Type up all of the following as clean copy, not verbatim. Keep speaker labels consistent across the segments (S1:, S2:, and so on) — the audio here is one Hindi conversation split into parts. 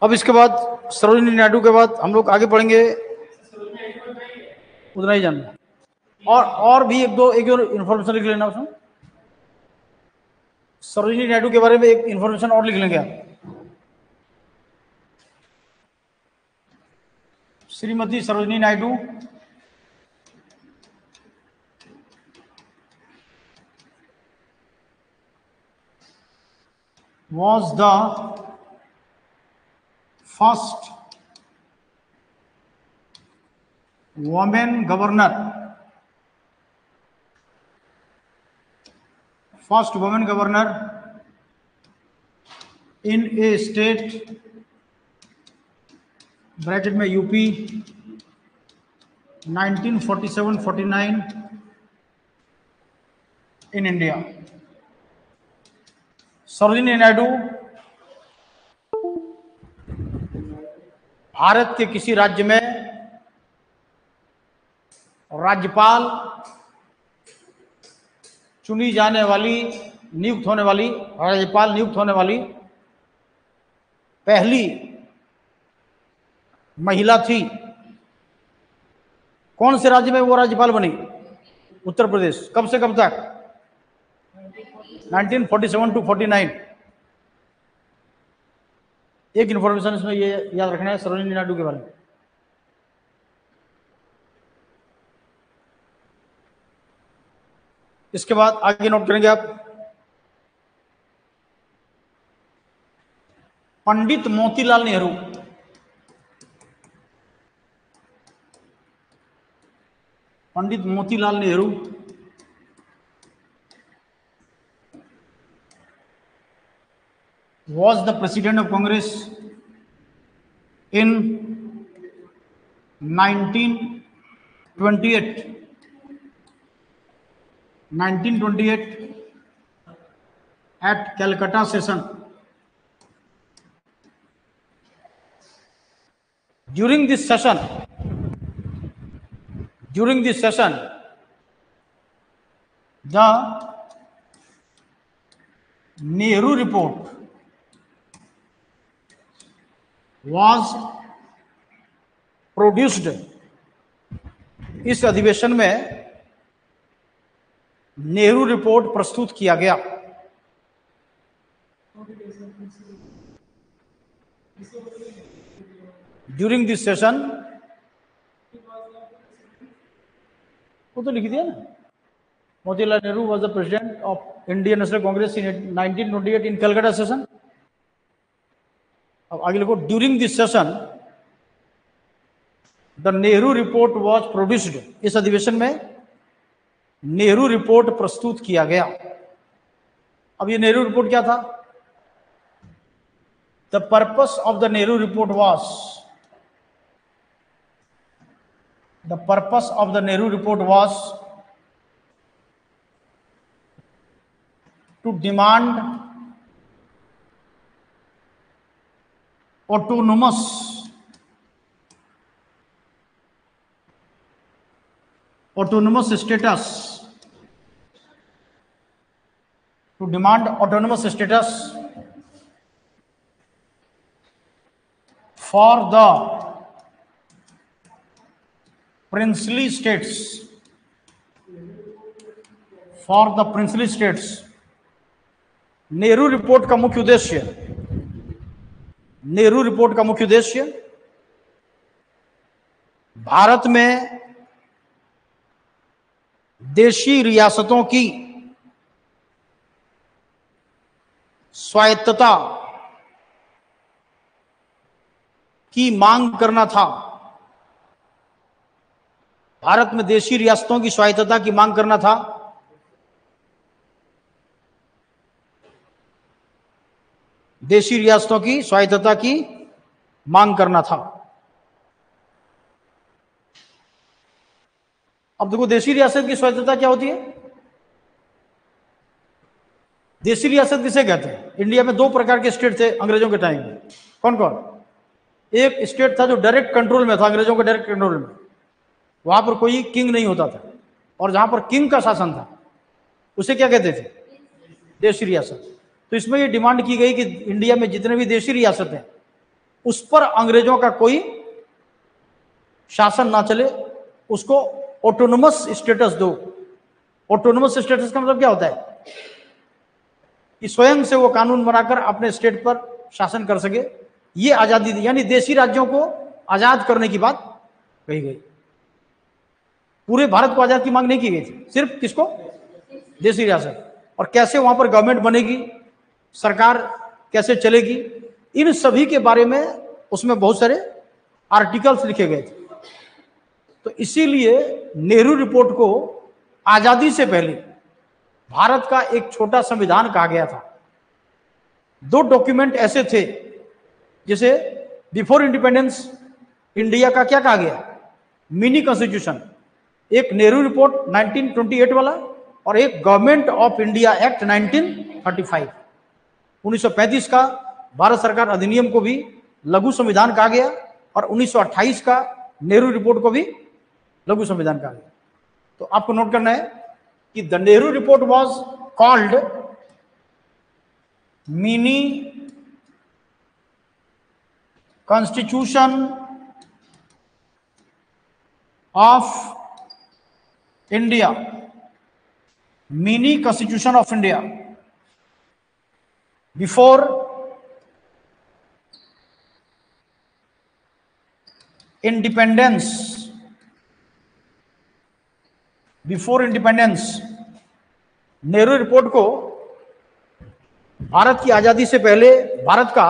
S1: अब इसके बाद सरोजिनी नायडू के बाद हम लोग आगे बढ़ेंगे, उतना ही जानना। और भी एक दो इन्फॉर्मेशन लिख लेना उसमें। सरोजिनी नायडू के बारे में एक इन्फॉर्मेशन और लिख लेंगे आप। Shrimati Sarojini Naidu was the first woman governor in a state bracket में UP 1947-49 in India. Sarojini Naidu Bharat के किसी राज्य में राज्यपाल चुनी जाने वाली, नियुक्त होने वाली, राज्यपाल नियुक्त होने वाली पहली महिला थी। कौन से राज्य में वो राज्यपाल बनी? उत्तर प्रदेश। कब से कब तक? 1947 to 49। एक इंफॉर्मेशन इसमें ये याद रखना है सरोजिनी नायडू के बारे में। इसके बाद आगे नोट करेंगे आप, पंडित मोतीलाल नेहरू। पंडित Motilal Nehru was the president of Congress in 1928 at Calcutta session. During this session, the Nehru report was produced। इस अधिवेशन में नेहरू रिपोर्ट प्रस्तुत किया गया। ड्यूरिंग दिस सेशन, वो तो लिख दिया ना, Motilal Nehru was the president of Indian national Congress in 1928 in Calcutta session. अब आगे लिखो, during this session the Nehru report was produced. इस अधिवेशन में नेहरू रिपोर्ट प्रस्तुत किया गया। अब ये नेहरू रिपोर्ट क्या था? The purpose of the Nehru report was, the purpose of the Nehru report was to demand autonomous status, to demand autonomous status for the princely states, Nehru report का मुख्य उद्देश्य भारत में देशी रियासतों की स्वायत्तता की मांग करना था। भारत में देशी रियासतों की स्वायत्तता की मांग करना था। देशी रियासतों की स्वायत्तता की मांग करना था। अब देखो, देशी रियासत की स्वायत्तता क्या होती है? देशी रियासत किसे कहते हैं? इंडिया में दो प्रकार के स्टेट थे अंग्रेजों के टाइम में। कौन कौन? एक स्टेट था जो डायरेक्ट कंट्रोल में था, अंग्रेजों के डायरेक्ट कंट्रोल में, वहां पर कोई किंग नहीं होता था, और जहां पर किंग का शासन था उसे क्या कहते थे? देशी रियासत। तो इसमें ये डिमांड की गई कि इंडिया में जितने भी देशी रियासत हैं उस पर अंग्रेजों का कोई शासन ना चले, उसको ऑटोनोमस स्टेटस दो। ऑटोनोमस स्टेटस का मतलब क्या होता है कि स्वयं से वो कानून बनाकर अपने स्टेट पर शासन कर सके। ये आजादी दी, यानी देशी राज्यों को आजाद करने की बात कही गई। पूरे भारत को आजाद की मांग नहीं की गई थी, सिर्फ किसको? देशी रियासत। और कैसे वहां पर गवर्नमेंट बनेगी, सरकार कैसे चलेगी, इन सभी के बारे में उसमें बहुत सारे आर्टिकल्स लिखे गए थे। तो इसीलिए नेहरू रिपोर्ट को आजादी से पहले भारत का एक छोटा संविधान कहा गया था। दो डॉक्यूमेंट ऐसे थे जिसे बिफोर इंडिपेंडेंस इंडिया का क्या कहा गया? Mini constitution. एक नेहरू रिपोर्ट 1928 वाला और एक गवर्नमेंट ऑफ इंडिया एक्ट 1935। 1935 का भारत सरकार अधिनियम को भी लघु संविधान कहा गया और 1928 का नेहरू रिपोर्ट को भी लघु संविधान कहा गया। तो आपको नोट करना है कि the Nehru report was called mini constitution of India, mini constitution of India before independence. Before independence Nehru report को भारत की आजादी से पहले भारत का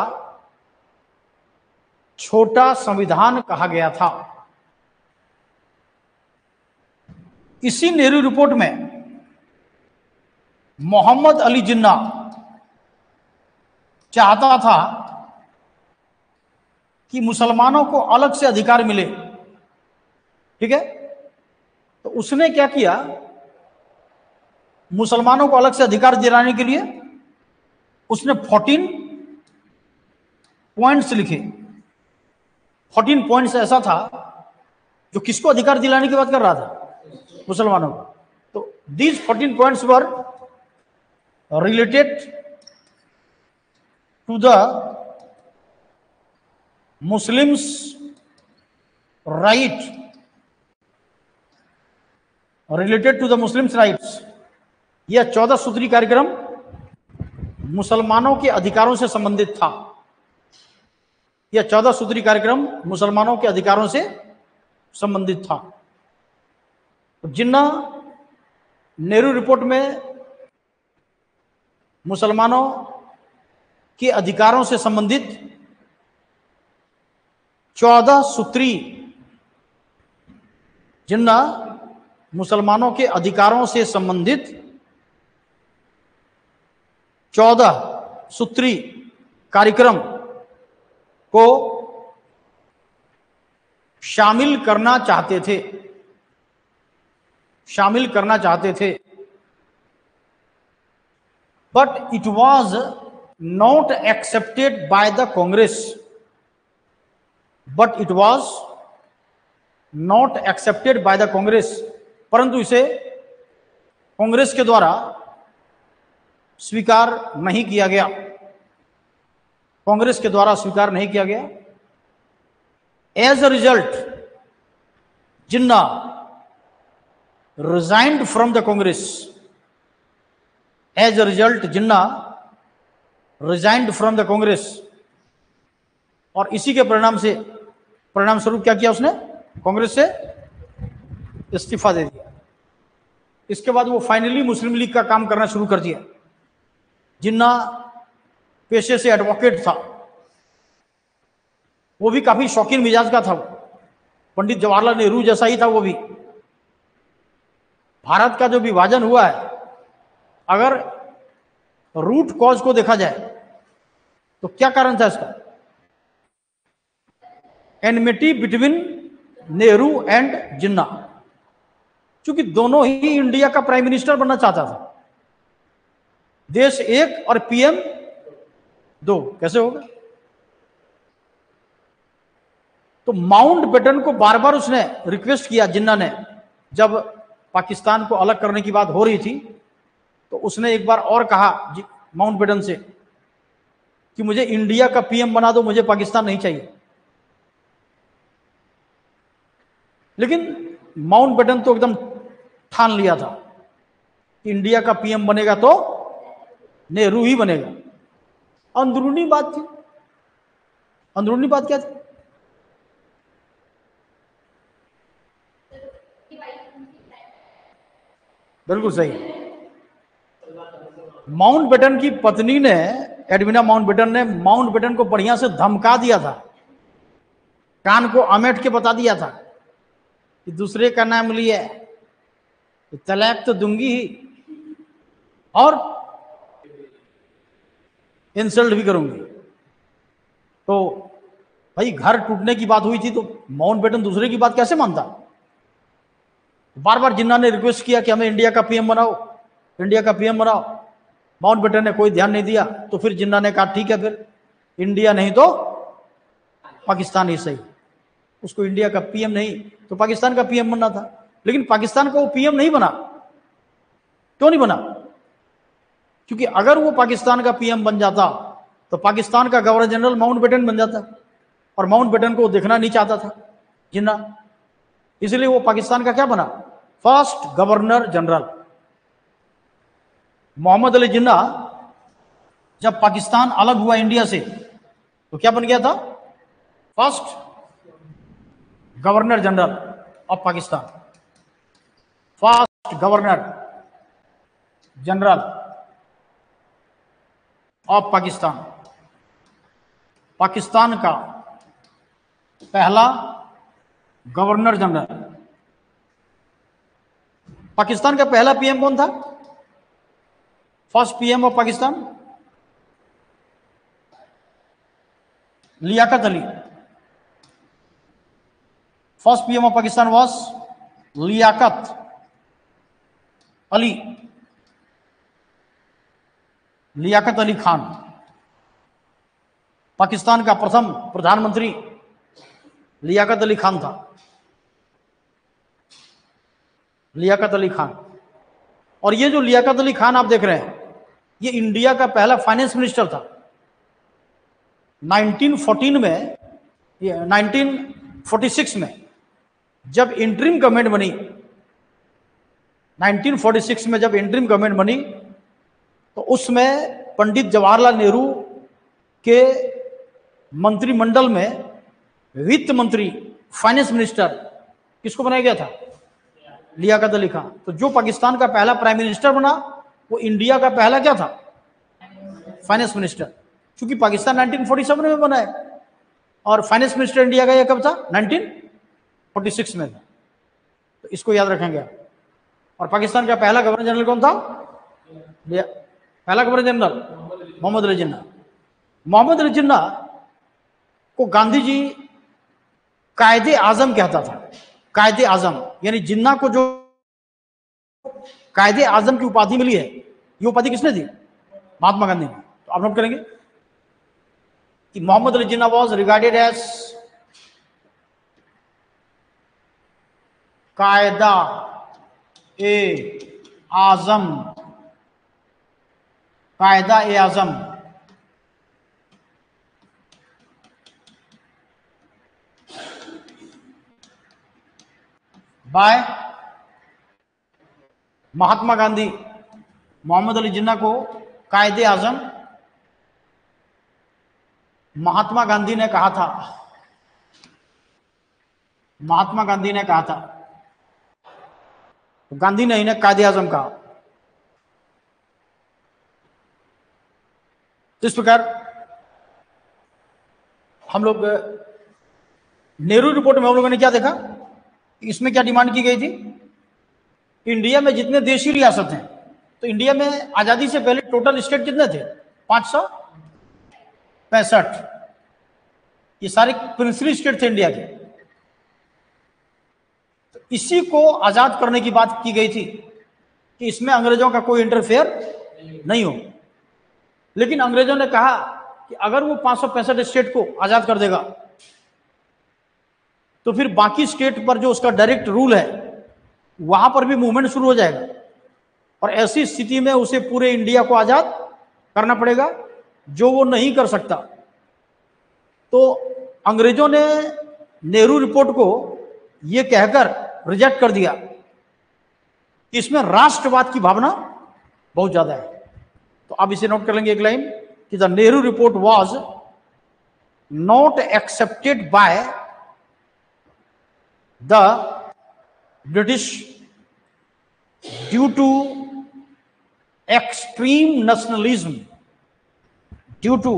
S1: छोटा संविधान कहा गया था। इसी नेहरू रिपोर्ट में मोहम्मद अली जिन्ना चाहता था कि मुसलमानों को अलग से अधिकार मिले, ठीक है। तो उसने क्या किया, मुसलमानों को अलग से अधिकार दिलाने के लिए उसने 14 पॉइंट्स लिखे। 14 पॉइंट्स ऐसा था जो किसको अधिकार दिलाने की बात कर रहा था? मुसलमानों को। तो these 14 points were related to the Muslims right, related to the Muslims rights. यह 14 सूत्री कार्यक्रम मुसलमानों के अधिकारों से संबंधित था। यह 14 सूत्री कार्यक्रम मुसलमानों के अधिकारों से संबंधित था। जिन्ना नेहरू रिपोर्ट में मुसलमानों के अधिकारों से संबंधित 14 सूत्री, जिन्ना मुसलमानों के अधिकारों से संबंधित 14 सूत्री कार्यक्रम को शामिल करना चाहते थे, शामिल करना चाहते थे। But it was not accepted by the Congress, but it was not accepted by the Congress. परंतु इसे कांग्रेस के द्वारा स्वीकार नहीं किया गया, कांग्रेस के द्वारा स्वीकार नहीं किया गया। As a result Jinnah resigned from the Congress. As a result, जिन्ना resigned from the Congress. और इसी के परिणाम स्वरूप क्या किया उसने? कांग्रेस से इस्तीफा दे दिया। इसके बाद वो फाइनली मुस्लिम लीग का काम करना शुरू कर दिया। जिन्ना पेशे से एडवोकेट था, वो भी काफी शौकीन मिजाज का था। पंडित जवाहरलाल नेहरू जैसा ही था वो भी। भारत का जो विभाजन हुआ है, अगर रूट कॉज को देखा जाए तो क्या कारण था इसका? एनमिटी बिटवीन नेहरू एंड जिन्ना। क्योंकि दोनों ही इंडिया का प्राइम मिनिस्टर बनना चाहता था। देश एक और पीएम दो, कैसे होगा? तो माउंटबेटन को बार बार उसने रिक्वेस्ट किया, जिन्ना ने, जब पाकिस्तान को अलग करने की बात हो रही थी, तो उसने एक बार और कहा माउंटबेटन से कि मुझे इंडिया का पीएम बना दो, मुझे पाकिस्तान नहीं चाहिए। लेकिन माउंटबेटन तो एकदम ठान लिया था कि इंडिया का पीएम बनेगा तो नेहरू ही बनेगा। अंदरूनी बात थी। अंदरूनी बात क्या थी? बिल्कुल सही। माउंटबेटन की पत्नी ने, एडविना माउंटबेटन ने माउंटबेटन को बढ़िया से धमका दिया था, कान को अमेट के बता दिया था कि दूसरे का नाम लिया तो तलाक तो दूंगी ही और इंसल्ट भी करूंगी। तो भाई घर टूटने की बात हुई थी तो माउंटबेटन दूसरे की बात कैसे मानता? बार बार जिन्ना ने रिक्वेस्ट किया कि हमें इंडिया का पीएम बनाओ, इंडिया का पीएम बनाओ। माउंटबेटन ने कोई ध्यान नहीं दिया। तो फिर जिन्ना ने कहा ठीक है, फिर इंडिया नहीं तो पाकिस्तान ही सही। उसको इंडिया का पीएम नहीं तो पाकिस्तान का पीएम बनना था। लेकिन पाकिस्तान का वो पीएम नहीं बना। क्यों नहीं बना? क्योंकि अगर वो पाकिस्तान का पीएम बन जाता तो पाकिस्तान का गवर्नर जनरल माउंटबेटन बन जाता, और माउंटबेटन को देखना नहीं चाहता था जिन्ना। इसलिए वो पाकिस्तान का क्या बना? First governor general. Mohammad Ali Jinnah जब पाकिस्तान अलग हुआ इंडिया से तो क्या बन गया था? First governor general of Pakistan. First governor general of Pakistan. Pakistan का पहला गवर्नर जनरल। पाकिस्तान का पहला पीएम कौन था? First PM of Pakistan Liaquat Ali. First PM of Pakistan was Liaquat Ali, Liaquat Ali Khan. Pakistan का प्रथम प्रधानमंत्री लियाकत अली खान था, लियाकत अली खान। और ये जो लियाकत अली खान आप देख रहे हैं, ये इंडिया का पहला फाइनेंस मिनिस्टर था। 1914 में, 1946 में जब इंटरिम गवर्नमेंट बनी, 1946 में जब इंटरिम गवर्नमेंट बनी तो उसमें पंडित जवाहरलाल नेहरू के मंत्रिमंडल में वित्त मंत्री, फाइनेंस मिनिस्टर किसको बनाया गया था? लियाकत अली खान। तो जो पाकिस्तान का पहला प्राइम मिनिस्टर बना वो इंडिया का पहला क्या था? Finance minister. क्योंकि पाकिस्तान 1947 में बना है और फाइनेंस मिनिस्टर इंडिया का ये कब था? 1946 में था। तो इसको याद रखेंगे आप। और पाकिस्तान का पहला गवर्नर जनरल कौन था? पहला गवर्नर जनरल मोहम्मद अली जिन्ना। मोहम्मद अली जिन्ना को गांधी जी कायदे आजम कहता था। कायदे आजम यानी जिन्ना को जो कायदे आजम की उपाधि मिली है, ये उपाधि किसने दी? महात्मा गांधी ने। तो आप नोट करेंगे कि मोहम्मद अली जिन्ना वाज रिगार्डेड एज कायदा ए आजम, कायदा ए आजम बाय महात्मा गांधी। मोहम्मद अली जिन्ना को कायदे आजम महात्मा गांधी ने कहा था। महात्मा गांधी ने कहा था, तो गांधी ने इन्हें कायदे आजम कहा। इस प्रकार हम लोग नेहरू रिपोर्ट में हम लोगों ने क्या देखा? इसमें क्या डिमांड की गई थी? इंडिया में जितने देशी रियासत हैं, तो इंडिया में आजादी से पहले टोटल स्टेट कितने थे? 565। ये सारे प्रिंसली स्टेट थे इंडिया के। तो इसी को आजाद करने की बात की गई थी कि इसमें अंग्रेजों का कोई इंटरफेयर नहीं हो। लेकिन अंग्रेजों ने कहा कि अगर वो 565 स्टेट को आजाद कर देगा तो फिर बाकी स्टेट पर जो उसका डायरेक्ट रूल है वहां पर भी मूवमेंट शुरू हो जाएगा, और ऐसी स्थिति में उसे पूरे इंडिया को आजाद करना पड़ेगा। जो वो नहीं कर सकता। तो अंग्रेजों ने नेहरू रिपोर्ट को ये कहकर रिजेक्ट कर दिया कि इसमें राष्ट्रवाद की भावना बहुत ज्यादा है। तो आप इसे नोट कर लेंगे एक लाइन कि the Nehru report was not accepted by the British due to extreme nationalism, due to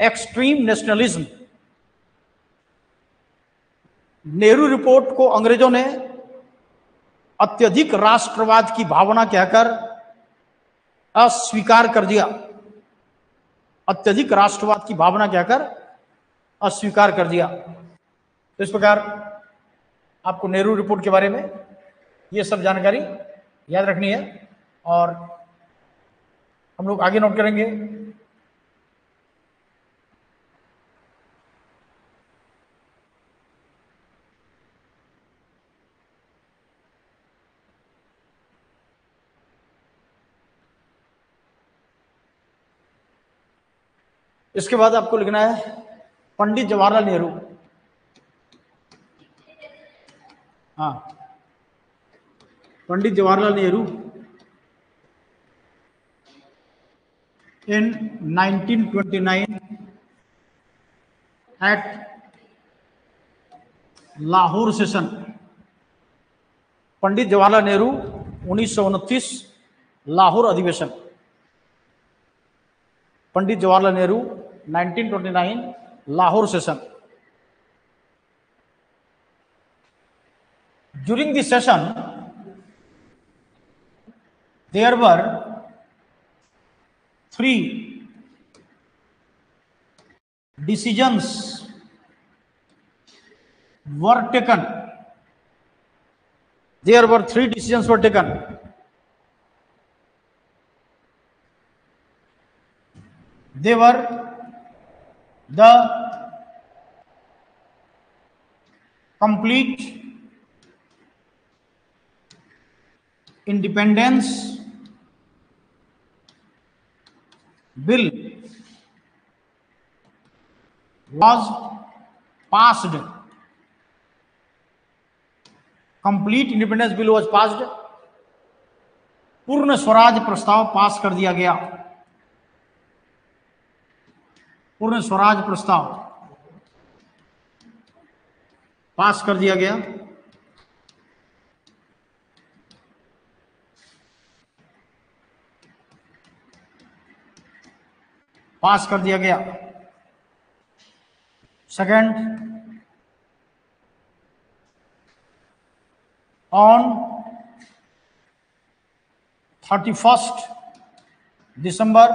S1: extreme nationalism. Nehru report को अंग्रेजों ने अत्यधिक राष्ट्रवाद की भावना कहकर अस्वीकार कर दिया, अत्यधिक राष्ट्रवाद की भावना कहकर अस्वीकार कर दिया। तो इस प्रकार आपको नेहरू रिपोर्ट के बारे में ये सब जानकारी याद रखनी है और हम लोग आगे नोट करेंगे। इसके बाद आपको लिखना है पंडित जवाहरलाल नेहरू। हाँ, Pandit Jawaharlal Nehru in 1929 at Lahore session. Pandit Jawaharlal Nehru 1929 Lahore अधिवेशन। Pandit Jawaharlal Nehru 1929 Lahore session. During the session, there were 3 decisions were taken. There were 3 decisions were taken. They were the complete independence bill was passed. Complete independence bill was passed. पूर्ण स्वराज प्रस्ताव पास कर दिया गया। पूर्ण स्वराज प्रस्ताव पास कर दिया गया। पास कर दिया गया। Second, on 31 December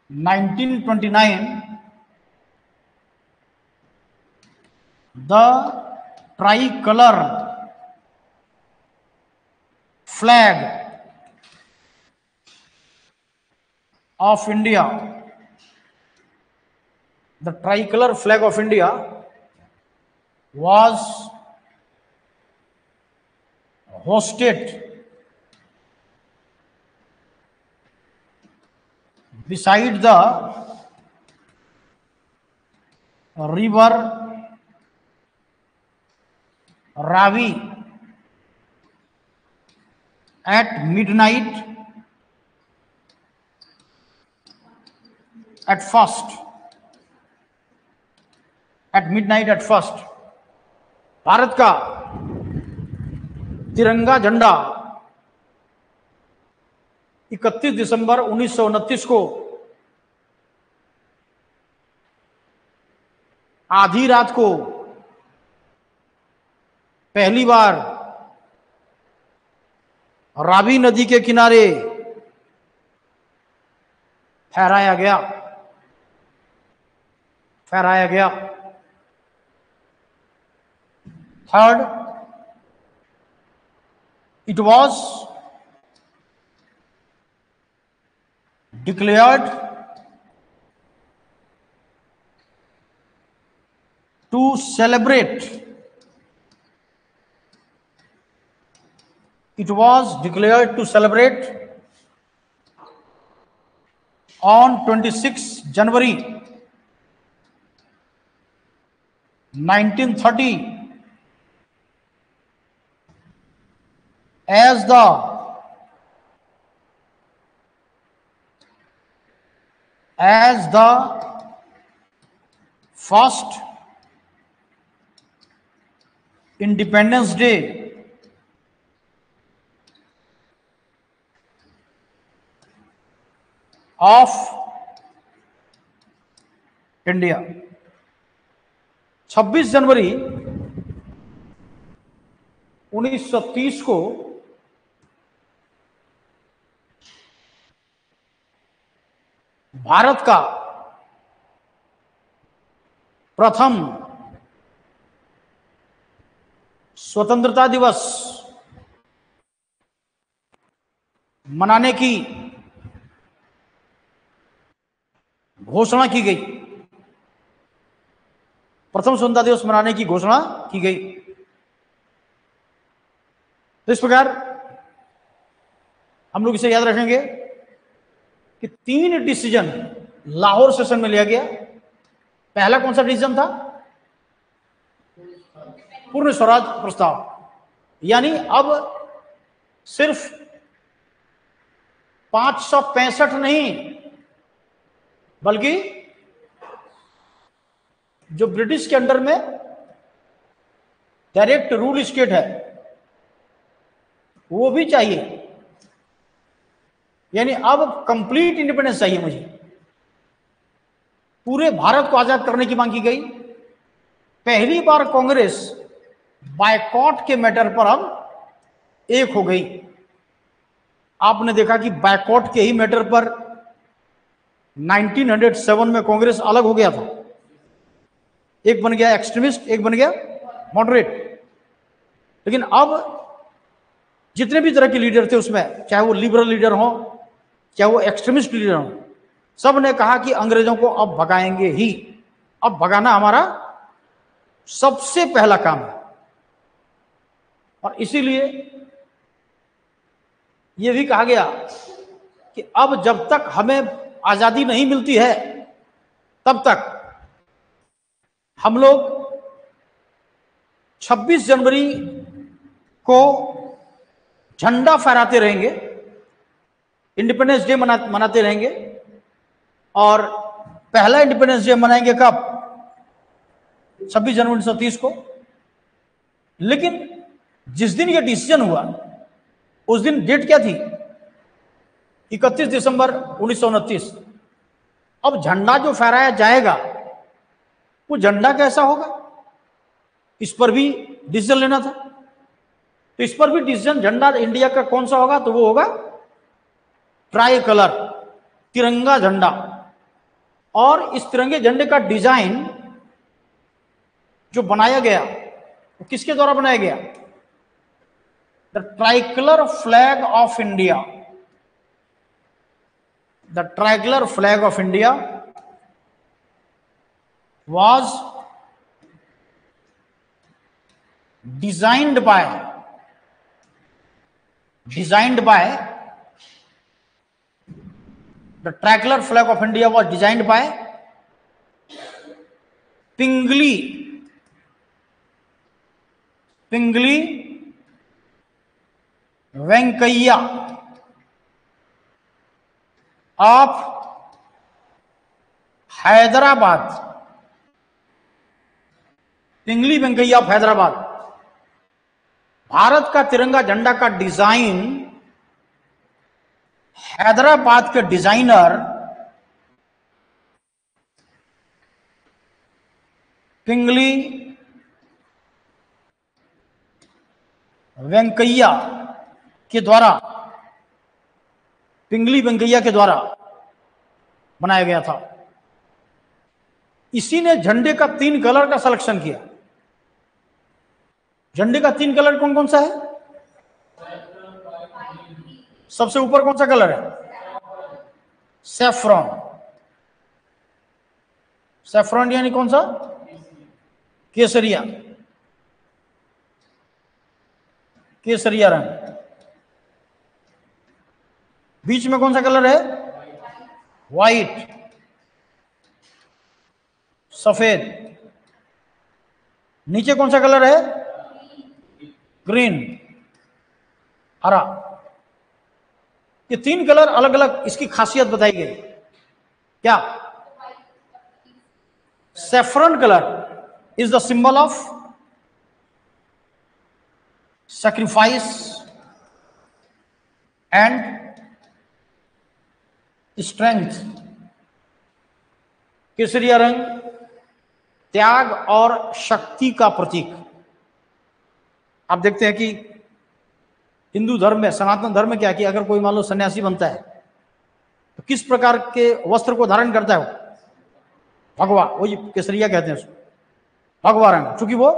S1: 1929 the tricolor flag of India, the tricolor flag of India was hosted beside the river Ravi at midnight at first. At midnight at first. Bharat का तिरंगा झंडा 31 दिसंबर 1929 को आधी रात को पहली बार रावी नदी के किनारे फहराया गया। Third, it was declared to celebrate. It was declared to celebrate on 26 January 1930 as the first Independence Day of India. 26 जनवरी 1930 को भारत का प्रथम स्वतंत्रता दिवस मनाने की घोषणा की गई। प्रथम स्वतंत्रता दिवस मनाने की घोषणा की गई। तो इस प्रकार हम लोग इसे याद रखेंगे कि 3 डिसीजन लाहौर सेशन में लिया गया। पहला कौन सा डिसीजन था? पूर्ण स्वराज प्रस्ताव, यानी अब सिर्फ 565 नहीं, बल्कि जो ब्रिटिश के अंडर में डायरेक्ट रूल स्टेट है वो भी चाहिए। यानी अब कंप्लीट इंडिपेंडेंस चाहिए मुझे। पूरे भारत को आजाद करने की मांग की गई। पहली बार कांग्रेस बायकॉट के मैटर पर अब एक हो गई। आपने देखा कि बायकॉट के ही मैटर पर 1907 में कांग्रेस अलग हो गया था। एक बन गया एक्सट्रीमिस्ट, एक बन गया मॉडरेट। लेकिन अब जितने भी तरह के लीडर थे उसमें, चाहे वो लिबरल लीडर हो, चाहे वो एक्सट्रीमिस्ट लीडर हो, सब ने कहा कि अंग्रेजों को अब भगाएंगे ही। अब भगाना हमारा सबसे पहला काम है। और इसीलिए यह भी कहा गया कि अब जब तक हमें आजादी नहीं मिलती है तब तक हम लोग 26 जनवरी को झंडा फहराते रहेंगे, इंडिपेंडेंस डे मनाते रहेंगे। और पहला इंडिपेंडेंस डे मनाएंगे कब? 26 जनवरी 1930 को। लेकिन जिस दिन यह डिसीजन हुआ उस दिन डेट क्या थी? 31 दिसंबर 1929। अब झंडा जो फहराया जाएगा वो झंडा कैसा होगा, इस पर भी डिसीजन लेना था। तो इस पर भी डिसीजन, झंडा इंडिया का कौन सा होगा, तो वो होगा ट्राई कलर, तिरंगा झंडा। और इस तिरंगे झंडे का डिजाइन जो बनाया गया वो किसके द्वारा बनाया गया? The tricolour flag of India. The tricolour flag of India was designed by the tricolor flag of India was designed by Pingley Venkaiah of Hyderabad. Pingali Venkaiah of Hyderabad. Bharat का तिरंगा झंडा का डिजाइन हैदराबाद के डिजाइनर पिंगली वेंकैया के द्वारा बनाया गया था। इसी ने झंडे का 3 कलर का सिलेक्शन किया। झंडे का 3 कलर कौन कौन सा है? सबसे ऊपर कौन सा कलर है? सैफ्रॉन। सैफ्रॉन यानी कौन सा? केसरिया, केसरिया रंग। बीच में कौन सा कलर है? व्हाइट, सफेद। नीचे कौन सा कलर है? ग्रीन, हरा। ये तीन कलर अलग अलग इसकी खासियत बताई गई। क्या? Saffron colour is the symbol of sacrifice and strength। केसरिया रंग त्याग और शक्ति का प्रतीक। आप देखते हैं कि हिंदू धर्म में, सनातन धर्म में क्या कि अगर कोई मान लो सन्यासी बनता है तो किस प्रकार के वस्त्र को धारण करता है वो? भगवा, वही केसरिया कहते हैं उसको, भगवा रंग। क्योंकि वो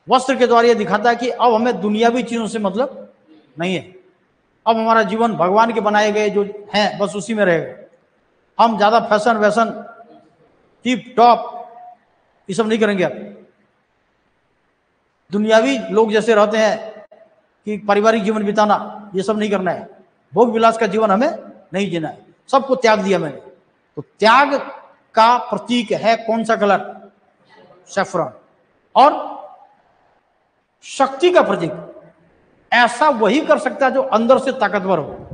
S1: वस्त्र के द्वारा ये दिखाता है कि अब हमें दुनियावी चीजों से मतलब नहीं है, अब हमारा जीवन भगवान के बनाए गए जो हैं बस उसी में रहेगा। हम ज्यादा फैशन वैशन टिप टॉप ये सब नहीं करेंगे। आप दुनियावी लोग जैसे रहते हैं कि पारिवारिक जीवन बिताना, ये सब नहीं करना है। भोग विलास का जीवन हमें नहीं जीना है, सबको त्याग दिया मैंने। तो त्याग का प्रतीक है कौन सा कलर? सैफरन। और शक्ति का प्रतीक ऐसा वही कर सकता है जो अंदर से ताकतवर हो,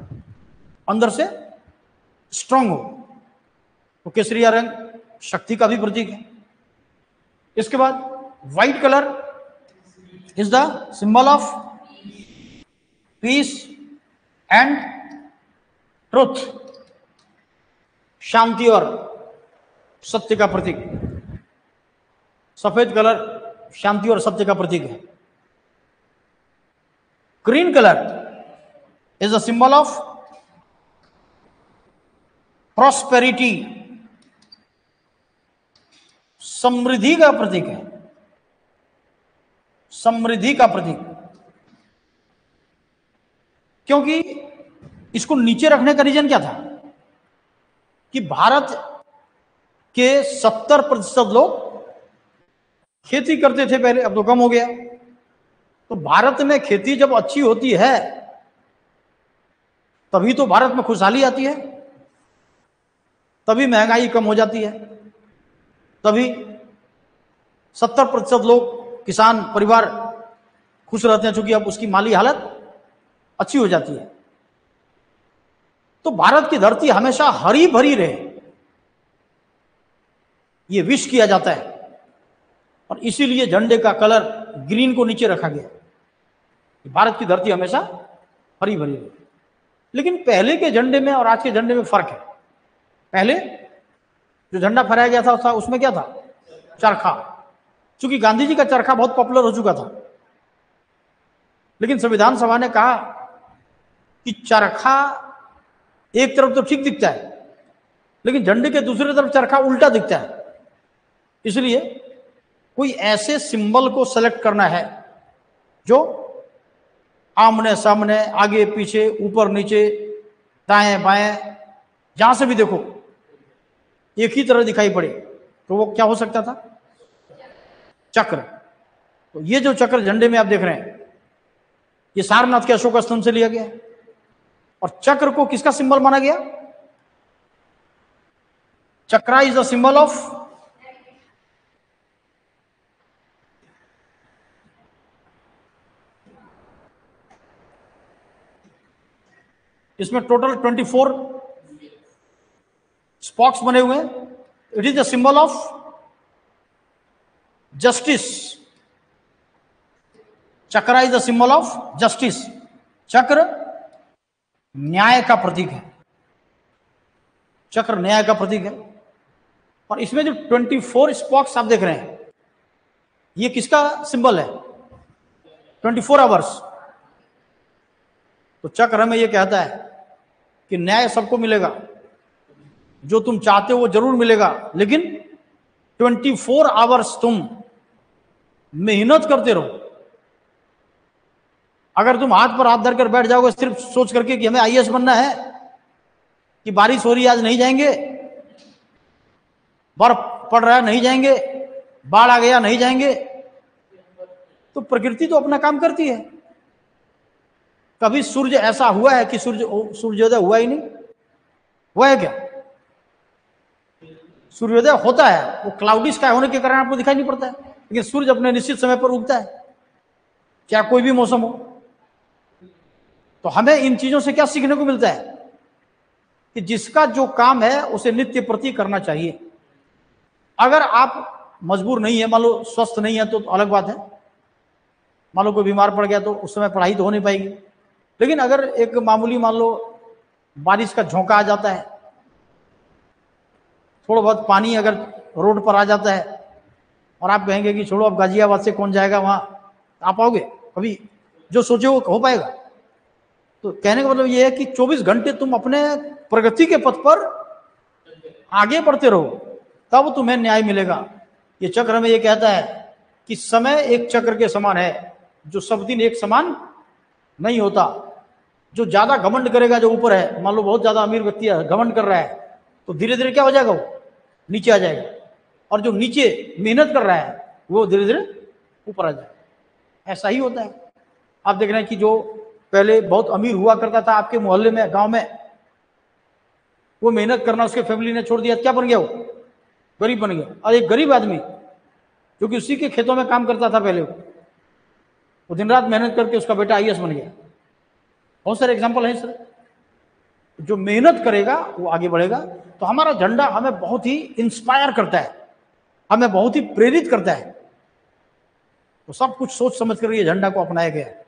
S1: अंदर से स्ट्रांग हो। तो केसरिया रंग शक्ति का भी प्रतीक है। इसके बाद white colour is the symbol of peace and truth, शांति और सत्य का प्रतीक। सफेद कलर शांति और सत्य का प्रतीक है। Green colour is the symbol of prosperity, समृद्धि का प्रतीक है, समृद्धि का प्रतीक। क्योंकि इसको नीचे रखने का रीजन क्या था कि भारत के 70% लोग खेती करते थे पहले, अब तो कम हो गया। तो भारत में खेती जब अच्छी होती है तभी तो भारत में खुशहाली आती है, तभी महंगाई कम हो जाती है, तभी 70% लोग किसान परिवार खुश रहते हैं, क्योंकि अब उसकी माली हालत अच्छी हो जाती है। तो भारत की धरती हमेशा हरी भरी रहे, ये विश किया जाता है। और इसीलिए झंडे का कलर ग्रीन को नीचे रखा गया, भारत की धरती हमेशा हरी भरी रहे। लेकिन पहले के झंडे में और आज के झंडे में फर्क है। पहले जो झंडा फहराया गया था उसमें क्या था? चरखा। क्योंकि गांधी जी का चरखा बहुत पॉपुलर हो चुका था, लेकिन संविधान सभा ने कहा कि चरखा एक तरफ तो ठीक दिखता है, लेकिन झंडे के दूसरी तरफ चरखा उल्टा दिखता है। इसलिए कोई ऐसे सिंबल को सेलेक्ट करना है जो आमने सामने, आगे पीछे, ऊपर नीचे, दाएं बाएं, जहां से भी देखो एक ही तरह दिखाई पड़े। तो वो क्या हो सकता था? चक्र। तो ये जो चक्र झंडे में आप देख रहे हैं, ये सारनाथ के अशोक स्तंभ से लिया गया है। और चक्र को किसका सिंबल माना गया? चक्रा इज द सिंबल ऑफ इसमें टोटल 24 स्पॉक्स बने हुए हैं। It is the symbol of justice. Chakra is the symbol of justice. चक्र न्याय का प्रतीक है, चक्र न्याय का प्रतीक है। और इसमें जो 24 स्पॉक्स आप देख रहे हैं, ये किसका सिंबल है? 24 आवर्स। तो चक्र हमें यह कहता है कि न्याय सबको मिलेगा, जो तुम चाहते हो वो जरूर मिलेगा, लेकिन 24 आवर्स तुम मेहनत करते रहो। अगर तुम हाथ पर हाथ धरकर बैठ जाओगे सिर्फ सोच करके कि हमें आईएएस बनना है, कि बारिश हो रही है आज नहीं जाएंगे, बर्फ पड़ रहा है नहीं जाएंगे, बाढ़ आ गया नहीं जाएंगे, तो प्रकृति तो अपना काम करती है। कभी सूर्य ऐसा हुआ है कि सूर्योदय हुआ ही नहीं? हुआ है क्या? सूर्योदय होता है, वो क्लाउडी स्काई होने के कारण आपको दिखाई नहीं पड़ता है, लेकिन सूर्य अपने निश्चित समय पर उगता है, चाहे कोई भी मौसम हो। तो हमें इन चीजों से क्या सीखने को मिलता है कि जिसका जो काम है उसे नित्य प्रति करना चाहिए। अगर आप मजबूर नहीं है, मान लो स्वस्थ नहीं है तो अलग बात है, मान लो कोई बीमार पड़ गया तो उस समय पढ़ाई तो हो नहीं पाएगी। लेकिन अगर एक मामूली मान लो बारिश का झोंका आ जाता है, थोड़ा बहुत पानी अगर रोड पर आ जाता है और आप कहेंगे कि छोड़ो अब गाजियाबाद से कौन जाएगा वहां, आ पाओगे कभी? जो सोचे वो हो पाएगा? तो कहने का मतलब ये है कि 24 घंटे तुम अपने प्रगति के पथ पर आगे बढ़ते रहो, तब तुम्हें न्याय मिलेगा। ये चक्र हमें ये कहता है कि समय एक चक्र के समान है, जो सब दिन एक समान नहीं होता। जो ज्यादा घमंड करेगा, जो ऊपर है, मान लो बहुत ज्यादा अमीर व्यक्ति है, घमंड कर रहा है, तो धीरे धीरे क्या हो जाएगा, वो नीचे आ जाएगा। और जो नीचे मेहनत कर रहा है वो धीरे धीरे ऊपर आ जाएगा। ऐसा ही होता है। आप देख रहे हैं कि जो पहले बहुत अमीर हुआ करता था आपके मोहल्ले में, गांव में, वो मेहनत करना उसके फैमिली ने छोड़ दिया, क्या बन गया, वो गरीब बन गया। और एक गरीब आदमी जो कि उसी के खेतों में काम करता था पहले, वो दिन रात मेहनत करके उसका बेटा आईएएस बन गया। बहुत सारे एग्जाम्पल हैं सर। जो मेहनत करेगा वो आगे बढ़ेगा। तो हमारा झंडा हमें बहुत ही इंस्पायर करता है, हमें बहुत ही प्रेरित करता है। तो सब कुछ सोच समझ कर ये झंडा को अपनाया गया है।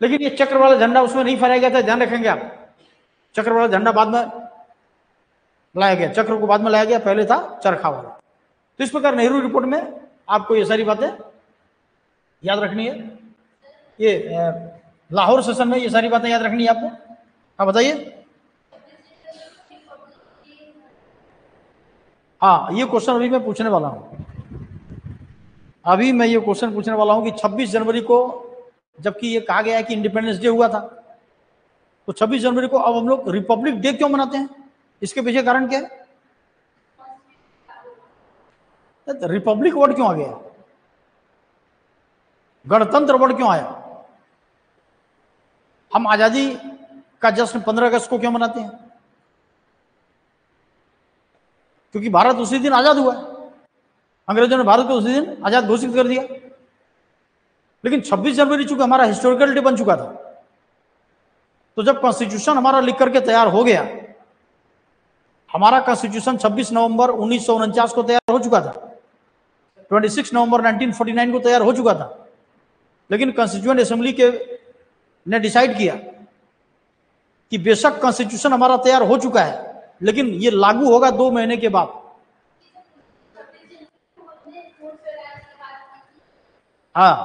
S1: लेकिन ये चक्र वाला झंडा उसमें नहीं फहराया गया था, ध्यान रखेंगे आप। चक्र वाला झंडा बाद में लाया गया, चक्र को बाद में लाया गया, पहले था चरखा वाला। तो इस प्रकार नेहरू रिपोर्ट में आपको ये सारी बातें याद रखनी है। ये लाहौर सेशन में ये सारी बातें याद रखनी है आपको। हाँ बताइए। हाँ, ये क्वेश्चन अभी मैं पूछने वाला हूं। अभी मैं ये क्वेश्चन पूछने वाला हूं कि 26 जनवरी को, जबकि ये कहा गया है कि इंडिपेंडेंस डे हुआ था, तो 26 जनवरी को अब हम लोग रिपब्लिक डे क्यों मनाते हैं? इसके पीछे कारण क्या है? रिपब्लिक वर्ड क्यों आ गया? गणतंत्र वर्ड क्यों आया? हम आजादी का जश्न 15 अगस्त को क्यों मनाते हैं? क्योंकि भारत उसी दिन आजाद हुआ है। अंग्रेजों ने भारत को उसी दिन आजाद घोषित कर दिया। लेकिन 26 जनवरी चूंकि हमारा हिस्टोरिकल डे बन चुका था, तो जब कॉन्स्टिट्यूशन हमारा लिख करके तैयार हो गया, हमारा कॉन्स्टिट्यूशन 26 नवंबर 1949 को तैयार हो चुका था, 26 नवंबर 1949 को तैयार हो चुका था। लेकिन कॉन्स्टिट्यूएंट असेंबली के ने डिसाइड किया कि बेशक कॉन्स्टिट्यूशन हमारा तैयार हो चुका है, लेकिन ये लागू होगा 2 महीने के बाद। हाँ,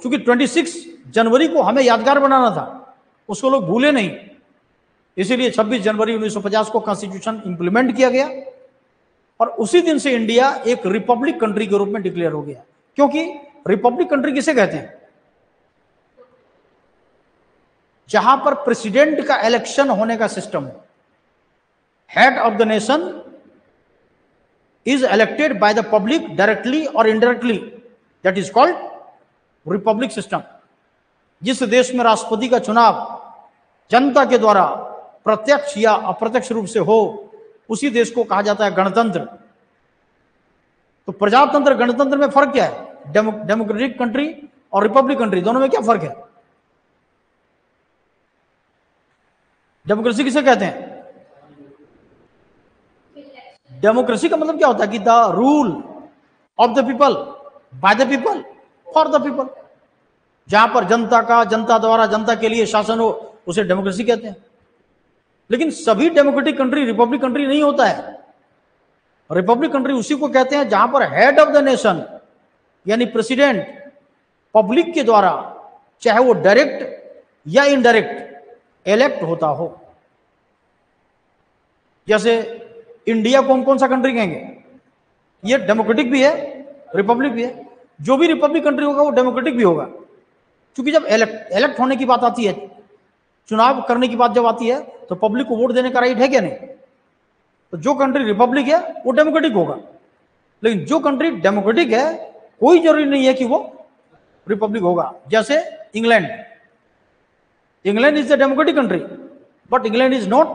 S1: क्योंकि 26 जनवरी को हमें यादगार बनाना था, उसको लोग भूले नहीं, इसीलिए 26 जनवरी 1950 को कॉन्स्टिट्यूशन इंप्लीमेंट किया गया और उसी दिन से इंडिया एक रिपब्लिक कंट्री के रूप में डिक्लेयर हो गया। क्योंकि रिपब्लिक कंट्री किसे कहते हैं? जहां पर प्रेसिडेंट का इलेक्शन होने का सिस्टम हो, head of the nation is elected by the public directly और indirectly, that is called republic system. जिस देश में राष्ट्रपति का चुनाव जनता के द्वारा प्रत्यक्ष या अप्रत्यक्ष रूप से हो, उसी देश को कहा जाता है गणतंत्र। तो प्रजातंत्र गणतंत्र में फर्क क्या है? डेमोक्रेटिक कंट्री और रिपब्लिक कंट्री, दोनों में क्या फर्क है? डेमोक्रेसी किसे कहते हैं? डेमोक्रेसी का मतलब क्या होता है कि the rule of the people by the people for the people. जहां पर जनता का, जनता द्वारा जनता के लिए शासन हो, उसे डेमोक्रेसी कहते हैं। लेकिन सभी डेमोक्रेटिक कंट्री रिपब्लिक कंट्री नहीं होता है। रिपब्लिक कंट्री उसी को कहते हैं जहां पर हेड ऑफ द नेशन यानी प्रेसिडेंट पब्लिक के द्वारा, चाहे वो डायरेक्ट या इनडायरेक्ट, इलेक्ट होता हो। जैसे इंडिया को हम कौन सा कंट्री कहेंगे? ये डेमोक्रेटिक भी है, रिपब्लिक भी है। जो भी रिपब्लिक कंट्री होगा वो डेमोक्रेटिक भी होगा, क्योंकि जब इलेक्ट होने की बात आती है, चुनाव करने की बात जब आती है, तो पब्लिक को वोट देने का राइट है क्या? नहीं। तो जो कंट्री रिपब्लिक है वो डेमोक्रेटिक होगा। लेकिन जो कंट्री डेमोक्रेटिक है, कोई जरूरी नहीं है कि वो रिपब्लिक होगा। जैसे England, England is the democratic country, but England is not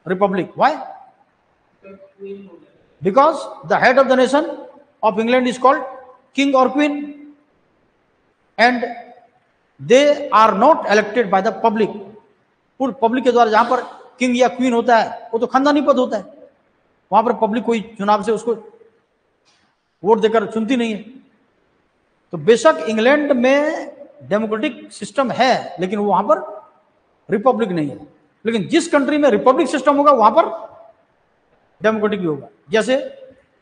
S1: republic. Why? Because the head of the nation of England is called king और queen, and they are not elected by the public. पूर्ण पब्लिक के द्वारा, जहां पर किंग या क्वीन होता है वो तो खानदानी पद होता है, वहां पर पब्लिक कोई चुनाव से उसको वोट देकर चुनती नहीं है। तो बेशक इंग्लैंड में डेमोक्रेटिक सिस्टम है, लेकिन वहां पर रिपब्लिक नहीं है। लेकिन जिस कंट्री में रिपब्लिक सिस्टम होगा वहां पर डेमोक्रेटिक भी होगा। जैसे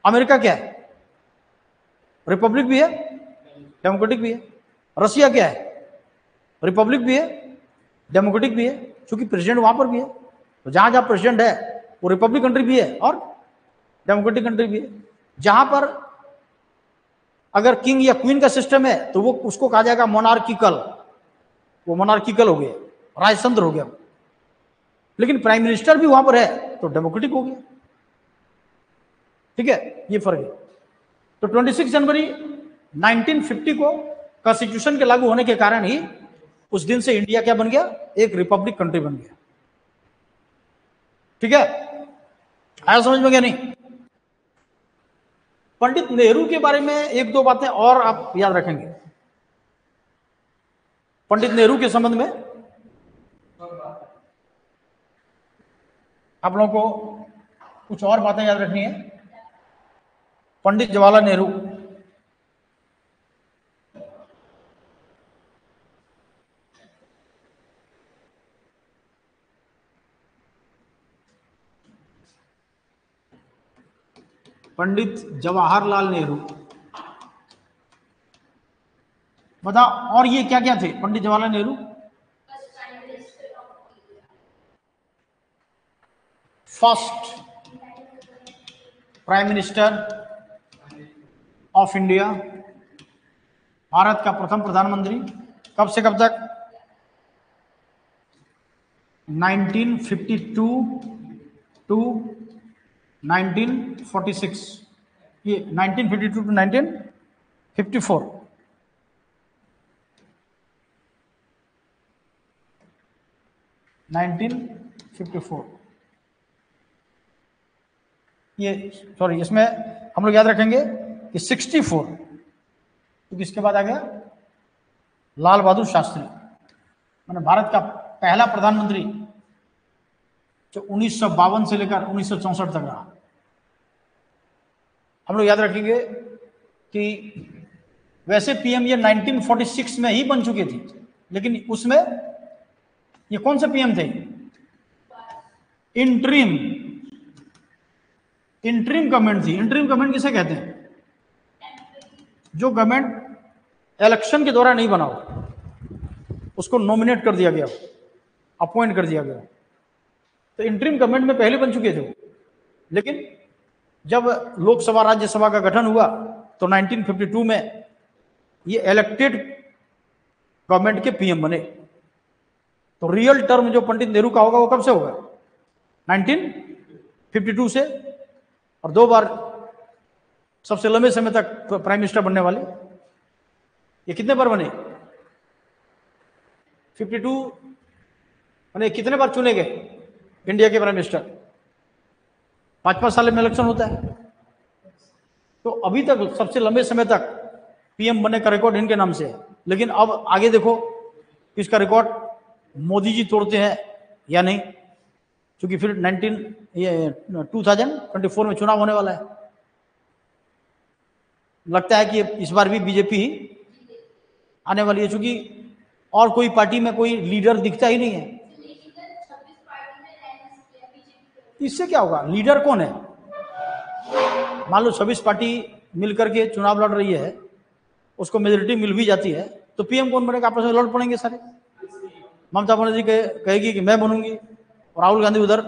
S1: अमेरिका क्या है, रिपब्लिक भी है, डेमोक्रेटिक भी है। रसिया क्या है, रिपब्लिक भी है, डेमोक्रेटिक भी है, क्योंकि प्रेसिडेंट वहां पर भी है। तो जहां जहां प्रेसिडेंट है वो रिपब्लिक कंट्री भी है और डेमोक्रेटिक कंट्री भी है। जहां पर अगर किंग या क्वीन का सिस्टम है तो वो उसको कहा जाएगा मोनार्किकल, वो मोनार्किकल हो गया, राजतंत्र हो गया। लेकिन प्राइम मिनिस्टर भी वहां पर है तो डेमोक्रेटिक हो गया। ठीक है, ये फर्क है। तो 26 जनवरी 1950 को कॉन्स्टिट्यूशन के लागू होने के कारण ही उस दिन से इंडिया क्या बन गया, एक रिपब्लिक कंट्री बन गया। ठीक है, आया समझ में? क्या नहीं? पंडित नेहरू के बारे में एक दो बातें और आप याद रखेंगे। पंडित नेहरू के संबंध में आप लोगों को कुछ और बातें याद रखनी है। पंडित जवाहरलाल नेहरू, पंडित जवाहरलाल नेहरू, बताओ और ये क्या क्या थे Pandit Jawaharlal Nehru? First prime minister of India, Bharat का प्रथम प्रधानमंत्री। कब से कब तक? 1952 टू 1946, ये 1952 टू 1954। ये सॉरी, इसमें हम लोग याद रखेंगे कि 64, क्योंकि इसके बाद आ गया लाल बहादुर शास्त्री, मैंने भारत का पहला प्रधानमंत्री जो 1952 से लेकर 1964 तक रहा। हम लोग याद रखेंगे कि वैसे पीएम ये 1946 में ही बन चुके थे, लेकिन उसमें ये कौन से पीएम थे? इंटरिम गवर्नमेंट थी। इंटरिम गवर्नमेंट किसे कहते हैं? जो गवर्नमेंट इलेक्शन के द्वारा नहीं बना हो, उसको नॉमिनेट कर दिया गया, अपॉइंट कर दिया गया। तो इंटरिम गवर्नमेंट में पहले बन चुके थे वो, लेकिन जब लोकसभा राज्यसभा का गठन हुआ तो 1952 में ये इलेक्टेड गवर्नमेंट के पीएम बने। तो रियल टर्म जो पंडित नेहरू का होगा वो कब से होगा? 1952 से। और 2 बार सबसे लंबे समय तक प्राइम मिनिस्टर बनने वाले, ये कितने बार बने? 52 बने। कितने बार चुने गए इंडिया के प्राइम मिनिस्टर? 5-5 साल में इलेक्शन होता है। तो अभी तक सबसे लंबे समय तक पीएम बनने का रिकॉर्ड इनके नाम से है। लेकिन अब आगे देखो इसका रिकॉर्ड मोदी जी तोड़ते हैं या नहीं, क्योंकि फिर 2024 में चुनाव होने वाला है। लगता है कि इस बार भी बीजेपी ही आने वाली है, क्योंकि और कोई पार्टी में कोई लीडर दिखता ही नहीं है। इससे क्या होगा? लीडर कौन है? मान लो 26 पार्टी मिलकर के चुनाव लड़ रही है, उसको मेजोरिटी मिल भी जाती है, तो पीएम कौन बनेगा? आपस में लड़ पड़ेंगे सारे। ममता बनर्जी कहेगी कि मैं बनूंगी, और राहुल गांधी उधर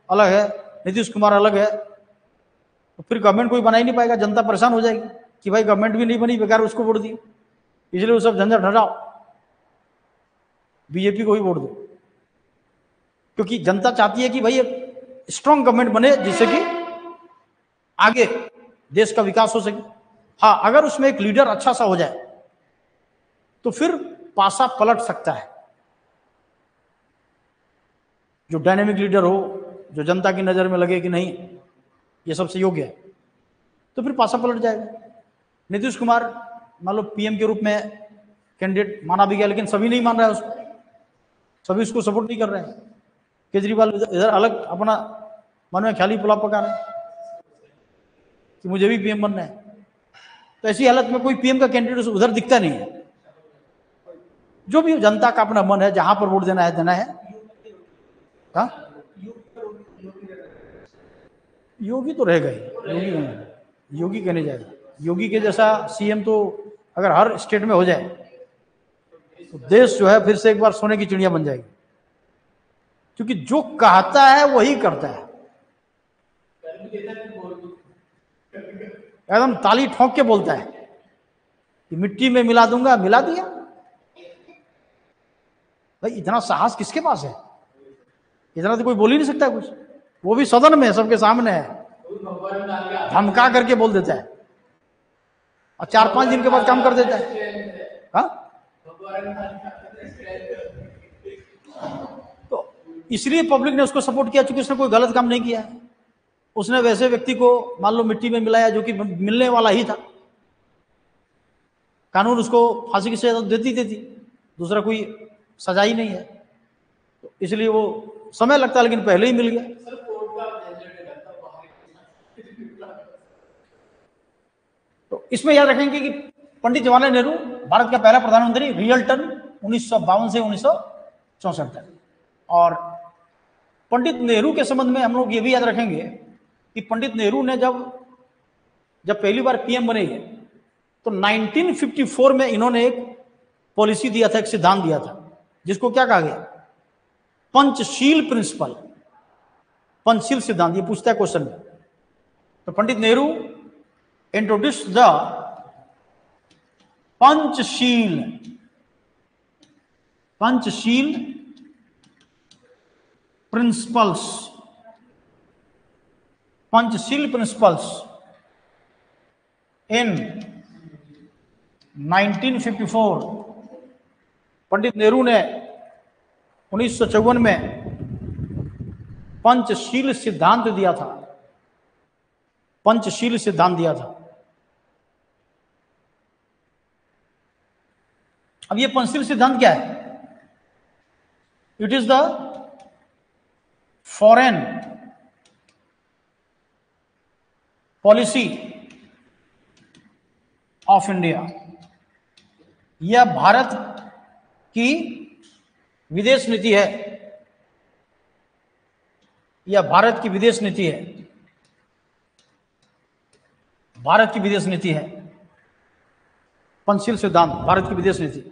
S1: अलग है, नीतीश कुमार अलग है, तो फिर गवर्नमेंट कोई बना ही नहीं पाएगा। जनता परेशान हो जाएगी कि भाई गवर्नमेंट भी नहीं बनी, बेकार उसको वोट दिए। इसलिए वो सब झंझट हटाओ, बीजेपी को ही वोट दो, क्योंकि जनता चाहती है कि भाई एक स्ट्रांग गवर्नमेंट बने जिससे कि आगे देश का विकास हो सके। हाँ, अगर उसमें एक लीडर अच्छा सा हो जाए तो फिर पासा पलट सकता है। जो डायनेमिक लीडर हो, जो जनता की नजर में लगे कि नहीं ये सबसे योग्य है, तो फिर पासा पलट जाएगा। नीतीश कुमार मान लो पीएम के रूप में कैंडिडेट माना भी गया, लेकिन सभी नहीं मान रहा है उसको, सभी उसको सपोर्ट नहीं कर रहे हैं। केजरीवाल इधर अलग अपना मन में ख्याली पुलाव पका रहे हैं कि मुझे भी पीएम बनना है। तो ऐसी हालत में कोई पीएम का कैंडिडेट उधर दिखता नहीं है। जो भी जनता का अपना मन है, जहां पर वोट देना है। हाँ, योगी तो रहेगा ही, योगी कहने जाएगा। योगी के जैसा सीएम तो अगर हर स्टेट में हो जाए तो देश जो है फिर से एक बार सोने की चिड़िया बन जाएगी, क्योंकि जो कहता है वही करता है। एकदम ताली ठोक के बोलता है कि मिट्टी में मिला दूंगा, मिला दिया। भाई इतना साहस किसके पास है? इतना तो कोई बोल ही नहीं सकता कुछ, वो भी सदन में सबके सामने है, धमका करके बोल देता है और 4-5 दिन के बाद काम कर देता है। हाँ, तो इसलिए पब्लिक ने उसको सपोर्ट किया, क्योंकि उसने कोई गलत काम नहीं किया है। उसने वैसे व्यक्ति को मान लो मिट्टी में मिलाया जो कि मिलने वाला ही था। कानून उसको फांसी की सजा देती, दूसरा कोई सजा ही नहीं है, तो इसलिए वो समय लगता है, लेकिन पहले ही मिल गया। तो इसमें याद रखेंगे कि पंडित जवाहरलाल नेहरू भारत का पहला प्रधानमंत्री, रियल टर्म 1952 से 1964 तक। और पंडित नेहरू के संबंध में हम लोग ये भी याद रखेंगे कि पंडित नेहरू ने जब पहली बार पीएम बने तो 1954 में इन्होंने एक पॉलिसी दिया था, एक सिद्धांत दिया था, जिसको क्या कहा गया? पंचशील प्रिंसिपल, पंचशील सिद्धांत। ये पूछता है क्वेश्चन में। तो Pandit Nehru introduce the Panchsheel principles, Panchsheel principles in 1954। Pandit Nehru ने 1954 में पंचशील सिद्धांत दिया था, पंचशील सिद्धांत दिया था। अब ये पंचशील सिद्धांत क्या है? It is the foreign policy of India. यह भारत की विदेश नीति है, यह भारत की विदेश नीति है, भारत की विदेश नीति है। पंचशील सिद्धांत भारत की विदेश नीति।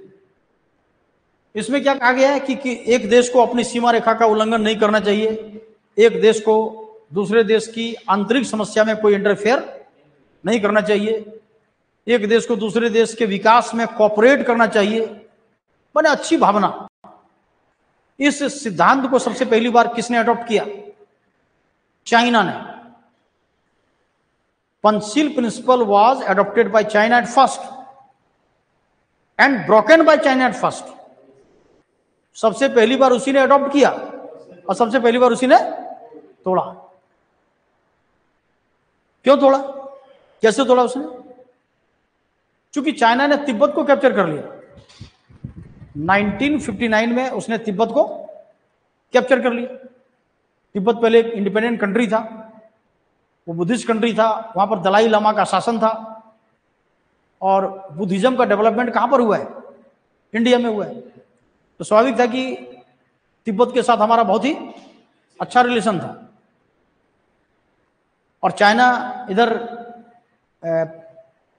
S1: इसमें क्या कहा गया है कि एक देश को अपनी सीमा रेखा का उल्लंघन नहीं करना चाहिए, एक देश को दूसरे देश की आंतरिक समस्या में कोई इंटरफेयर नहीं करना चाहिए, एक देश को दूसरे देश के विकास में कोऑपरेट करना चाहिए। बड़े अच्छी भावना। इस सिद्धांत को सबसे पहली बार किसने अडॉप्ट किया? चाइना ने। Panchsheel principle was adopted by China at first and broken by China at first. सबसे पहली बार उसी ने अडॉप्ट किया और सबसे पहली बार उसी ने तोड़ा। क्यों तोड़ा? कैसे तोड़ा उसने? क्योंकि चाइना ने तिब्बत को कैप्चर कर लिया। 1959 में उसने तिब्बत को कैप्चर कर लिया। तिब्बत पहले एक इंडिपेंडेंट कंट्री था, वो बुद्धिस्ट कंट्री था, वहां पर दलाई लामा का शासन था। और बुद्धिज्म का डेवलपमेंट कहां पर हुआ है? इंडिया में हुआ है। तो स्वाभाविक था कि तिब्बत के साथ हमारा बहुत ही अच्छा रिलेशन था। और चाइना इधर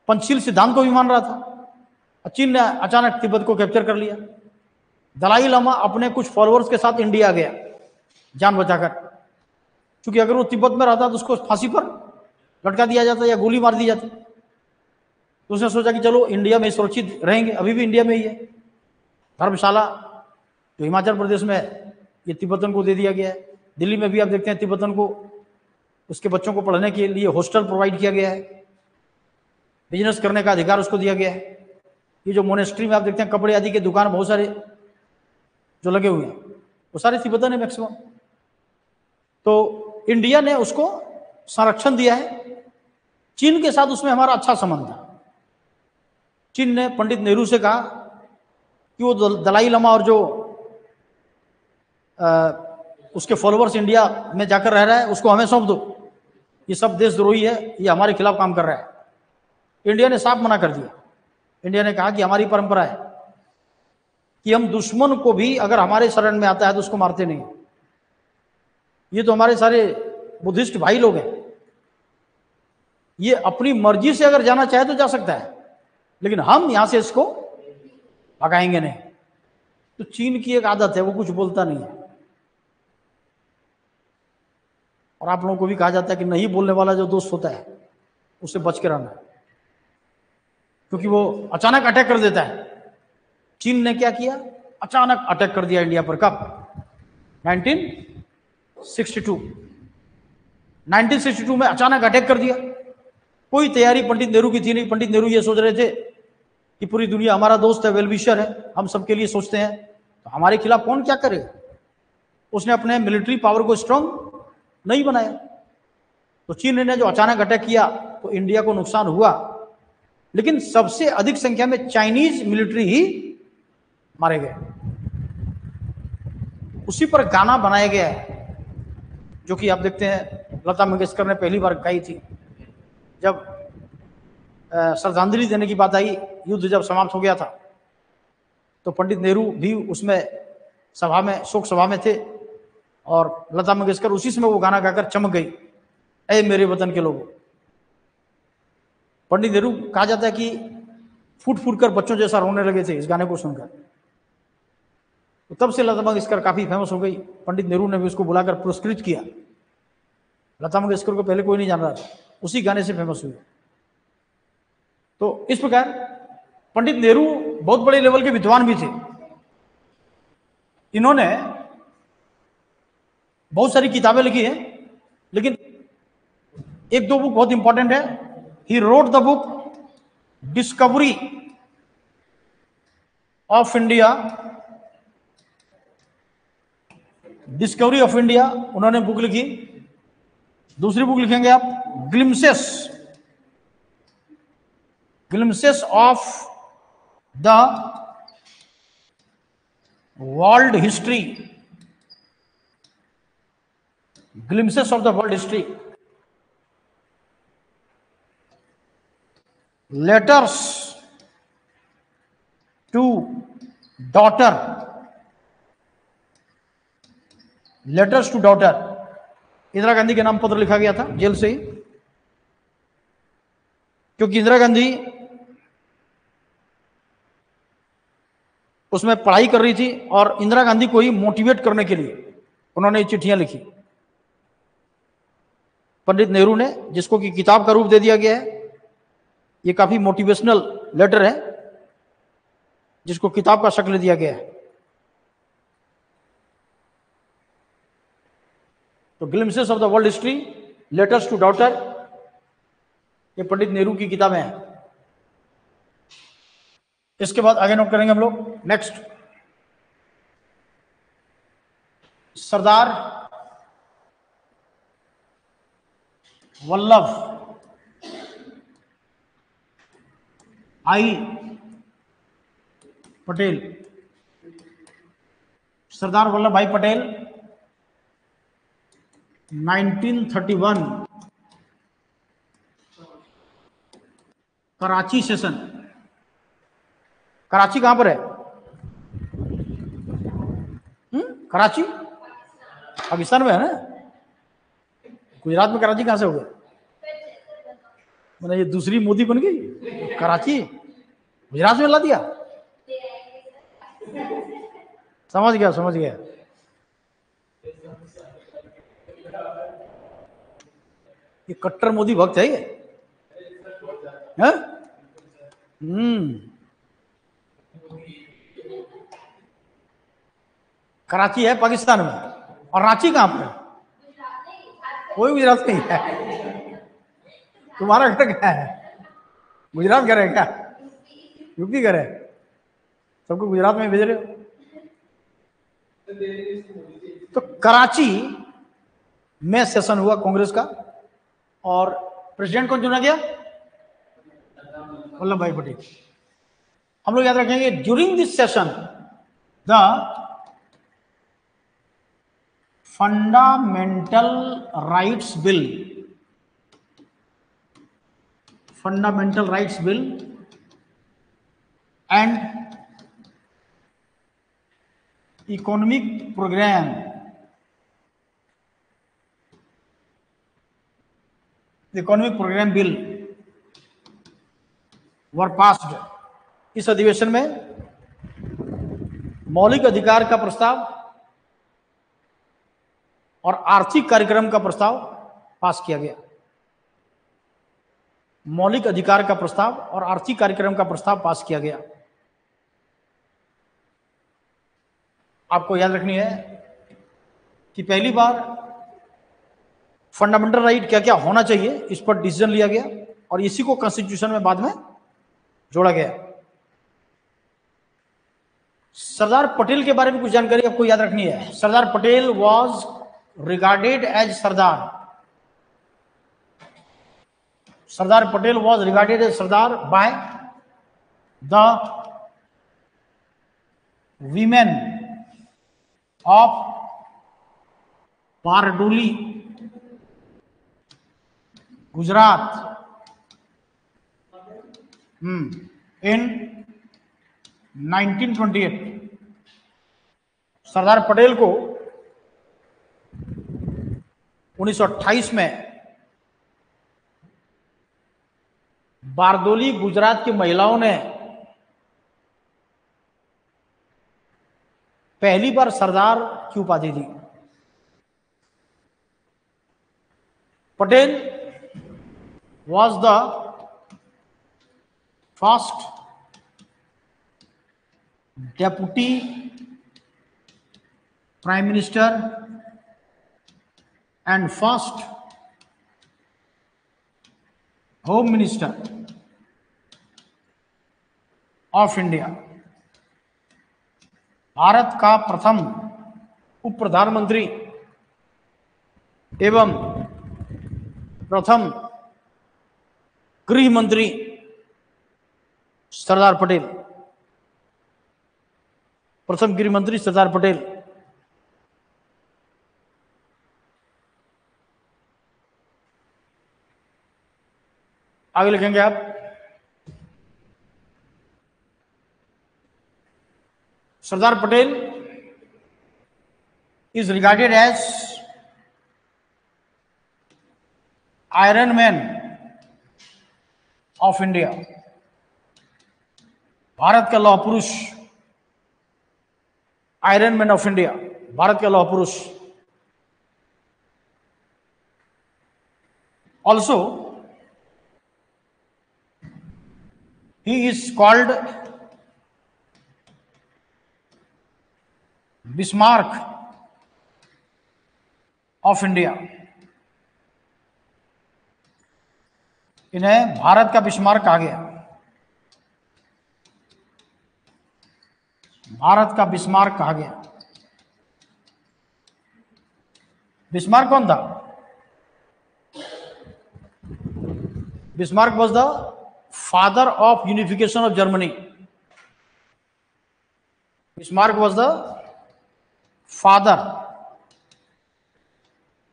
S1: पंचशील सिद्धांत को भी मान रहा था। चीन ने अचानक तिब्बत को कैप्चर कर लिया। दलाई लामा अपने कुछ फॉलोअर्स के साथ इंडिया गया जान बचाकर, क्योंकि अगर वो तिब्बत में रहता तो उसको फांसी पर लटका दिया जाता या गोली मार दी जाती। तो उसने सोचा कि चलो इंडिया में सुरक्षित रहेंगे, अभी भी इंडिया में ही है। धर्मशाला जो हिमाचल प्रदेश में है, ये तिब्बतन को दे दिया गया है। दिल्ली में भी आप देखते हैं तिब्बतन को, उसके बच्चों को पढ़ने के लिए हॉस्टल प्रोवाइड किया गया है, बिजनेस करने का अधिकार उसको दिया गया है। ये जो मोनेस्ट्री में आप देखते हैं कपड़े आदि के दुकान बहुत सारे जो लगे हुए हैं, वो सारे तिब्बतन है मैक्सिमम। तो इंडिया ने उसको संरक्षण दिया है। चीन के साथ उसमें हमारा अच्छा संबंध था। चीन ने पंडित नेहरू से कहा कि वो दलाई लामा और जो उसके फॉलोअर्स इंडिया में जाकर रह रहा है उसको हमें सौंप दो, ये सब देशद्रोही है, ये हमारे खिलाफ काम कर रहा है। इंडिया ने साफ मना कर दिया। इंडिया ने कहा कि हमारी परंपरा है कि हम दुश्मन को भी अगर हमारे शरण में आता है तो उसको मारते नहीं। ये तो हमारे सारे बुद्धिस्ट भाई लोग हैं, ये अपनी मर्जी से अगर जाना चाहे तो जा सकता है, लेकिन हम यहां से इसको भगाएंगे नहीं। तो चीन की एक आदत है, वो कुछ बोलता नहीं है। और आप लोगों को भी कहा जाता है कि नहीं बोलने वाला जो दोस्त होता है उससे बच के रहना, क्योंकि वो अचानक अटैक कर देता है। चीन ने क्या किया? अचानक अटैक कर दिया इंडिया पर। कब? 1962। 1962 में अचानक अटैक कर दिया। कोई तैयारी पंडित नेहरू की थी नहीं। पंडित नेहरू ये सोच रहे थे कि पूरी दुनिया हमारा दोस्त है, वेलविशर है, हम सबके लिए सोचते हैं, तो हमारे खिलाफ कौन क्या करेगा। उसने अपने मिलिट्री पावर को स्ट्रांग नहीं बनाया। तो चीन ने जो अचानक अटैक किया तो इंडिया को नुकसान हुआ, लेकिन सबसे अधिक संख्या में चाइनीज मिलिट्री ही मारे गए। उसी पर गाना बनाया गया है, जो कि आप देखते हैं लता मंगेशकर ने पहली बार गाई थी जब श्रद्धांजलि देने की बात आई। युद्ध जब समाप्त हो गया था तो पंडित नेहरू भी उसमें सभा में, शोक सभा में थे, और लता मंगेशकर उसी समय वो गाना गाकर चमक गई, ऐ मेरे वतन के लोगों। पंडित नेहरू कहा जाता है कि फूट फूट कर बच्चों जैसा रोने लगे थे इस गाने को सुनकर। तो तब से लता मंगेशकर काफी फेमस हो गई। पंडित नेहरू ने भी उसको बुलाकर पुरस्कृत किया। लता मंगेशकर को पहले कोई नहीं जान रहा था, उसी गाने से फेमस हुई। तो इस प्रकार पंडित नेहरू बहुत बड़े लेवल के विद्वान भी थे। इन्होंने बहुत सारी किताबें लिखी हैं, लेकिन एक दो बुक बहुत इंपॉर्टेंट है। He wrote the book discovery of India, discovery of India उन्होंने बुक लिखी। दूसरी बुक लिखेंगे आप glimpses, glimpses of the world history, glimpses of the world history. Letters to daughter, letters to daughter Indira Gandhi के नाम पत्र लिखा गया था जेल से ही, क्योंकि इंदिरा गांधी उसमें पढ़ाई कर रही थी और इंदिरा गांधी को ही मोटिवेट करने के लिए उन्होंने चिट्ठियां लिखी। पंडित नेहरू ने, जिसको कि किताब का रूप दे दिया गया है, ये काफी मोटिवेशनल लेटर है जिसको किताब का शक्ल दिया गया है। तो glimpses of the world history, letters to daughter, ये पंडित नेहरू की किताबें हैं। इसके बाद आगे नोट करेंगे हम लोग। नेक्स्ट, सरदार वल्लभ भाई पटेल। सरदार वल्लभ भाई पटेल 1931 कराची सेशन। कराची कहां पर है? कराची पाकिस्तान में है ना। गुजरात में कराची कहां से हो गया? मैंने ये दूसरी मोदी बन गई, कराची गुजरात में ला दिया। समझ गया, समझ गया। ये कट्टर मोदी भक्त है ये, है? कराची है पाकिस्तान में, और रांची कहां पर है? कोई गुजरात नहीं है। तुम्हारा घर क्या है? गुजरात घर है क्या? यूपी घर है? सबको गुजरात में भेज रहे हो। तो कराची में सेशन हुआ कांग्रेस का और प्रेसिडेंट कौन चुना गया? वल्लभ भाई पटेल। हम लोग याद रखेंगे during this session the fundamental rights bill and economic programme bill were passed. इस अधिवेशन में मौलिक अधिकार का प्रस्ताव और आर्थिक कार्यक्रम का प्रस्ताव पास किया गया। मौलिक अधिकार का प्रस्ताव और आर्थिक कार्यक्रम का प्रस्ताव पास किया गया। आपको याद रखनी है कि पहली बार फंडामेंटल राइट क्या क्या होना चाहिए इस पर डिसीजन लिया गया और इसी को कॉन्स्टिट्यूशन में बाद में जोड़ा गया। सरदार पटेल के बारे में कुछ जानकारी आपको याद रखनी है। Sardar Patel was regarded as Sardar by the women of Bardoli, Gujarat in 1928। Sardar Patel को 1928 में बारदोली गुजरात की महिलाओं ने पहली बार सरदार की उपाधि दी। Patel was the first deputy prime minister and first home minister of India। Bharat का प्रथम उप प्रधानमंत्री एवं प्रथम गृह मंत्री सरदार पटेल, प्रथम गृह मंत्री सरदार पटेल। आगे लिखेंगे आप, Sardar Patel is regarded as iron man of India, Bharat का लौह पुरुष, iron man of India, Bharat का लौह पुरुष। Also he is called Bismarck of India. इन्हें भारत का बिस्मार्क कहा गया, भारत का बिस्मार्क कहा गया। बिस्मार्क कौन था? Bismarck was the father of unification of Germany. Bismarck was the father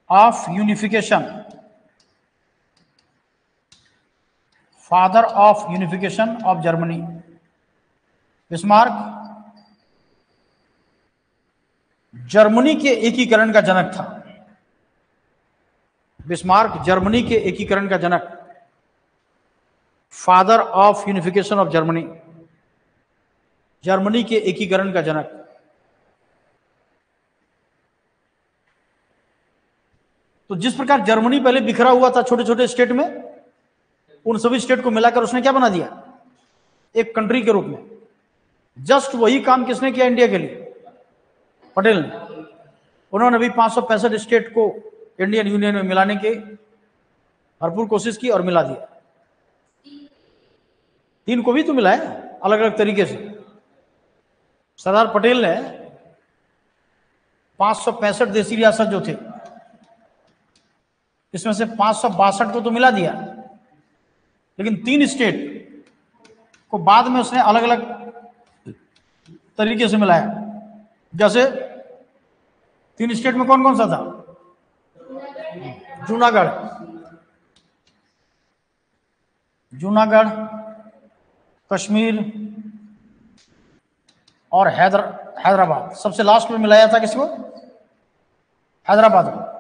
S1: of unification, father of unification of Germany. Bismarck Germany के एकीकरण का जनक था। बिस्मार्क जर्मनी के एकीकरण का जनक, father of unification of Germany, Germany के एकीकरण का जनक। तो जिस प्रकार जर्मनी पहले बिखरा हुआ था छोटे छोटे स्टेट में, उन सभी स्टेट को मिलाकर उसने क्या बना दिया? एक कंट्री के रूप में। जस्ट वही काम किसने किया इंडिया के लिए? पटेल ने। उन्होंने भी 565 स्टेट को इंडियन यूनियन में मिलाने की भरपूर कोशिश की और मिला दिया। 3 को भी तो मिलाए अलग अलग तरीके से। सरदार पटेल ने 565 देसी रियासत जो थे इसमें से 562 को तो मिला दिया, लेकिन 3 स्टेट को बाद में उसने अलग अलग तरीके से मिलाया। जैसे 3 स्टेट में कौन कौन सा था? जूनागढ़, कश्मीर और हैदराबाद। सबसे लास्ट में मिलाया था किसको? हैदराबाद को।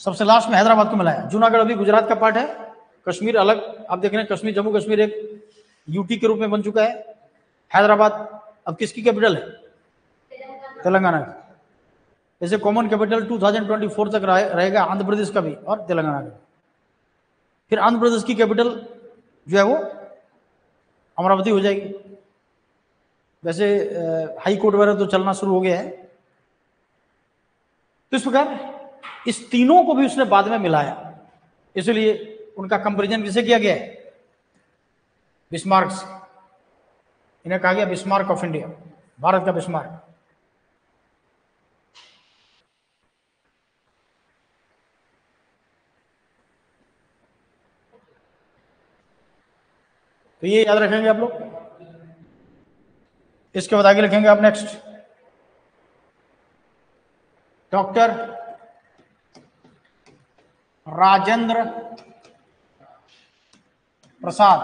S1: सबसे लास्ट में हैदराबाद को मिलाया। जूनागढ़ अभी गुजरात का पार्ट है, कश्मीर अलग। आप देख रहे हैं कश्मीर, जम्मू कश्मीर एक यूटी के रूप में बन चुका है। हैदराबाद अब किसकी कैपिटल है? तेलंगाना की। जैसे कॉमन कैपिटल 2024 तक रहेगा आंध्र प्रदेश का भी और तेलंगाना का। फिर आंध्र प्रदेश की कैपिटल जो है वो अमरावती हो जाएगी। वैसे हाई कोर्ट वगैरह तो चलना शुरू हो गया है। तो इस प्रकार इस तीनों को भी उसने बाद में मिलाया, इसलिए उनका कंपैरिजन किसे किया गया है? बिस्मार्क से। इन्हें कहा गया बिस्मार्क ऑफ इंडिया, भारत का बिस्मार्क। तो ये याद रखेंगे आप लोग। इसके बाद आगे लिखेंगे आप नेक्स्ट, डॉक्टर राजेंद्र प्रसाद।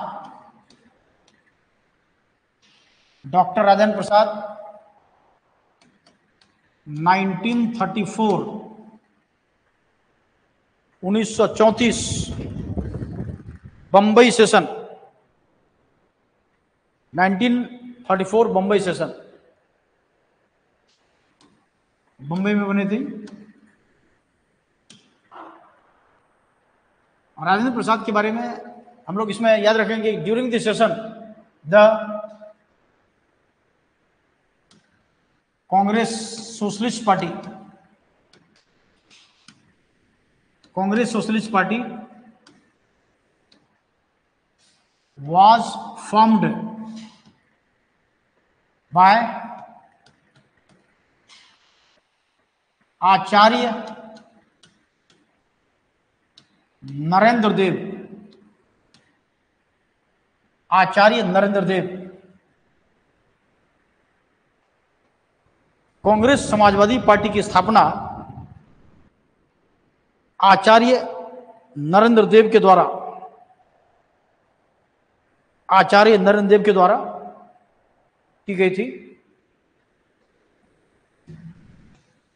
S1: डॉक्टर राजेंद्र प्रसाद 1934 1934 बंबई सेशन, 1934 बंबई सेशन, बंबई में बनी थी। राजेंद्र प्रसाद के बारे में हम लोग इसमें याद रखेंगे, during this session the Congress socialist party was formed by Acharya Narendra Dev. Congress समाजवादी पार्टी की स्थापना आचार्य नरेंद्र देव के द्वारा की गई थी।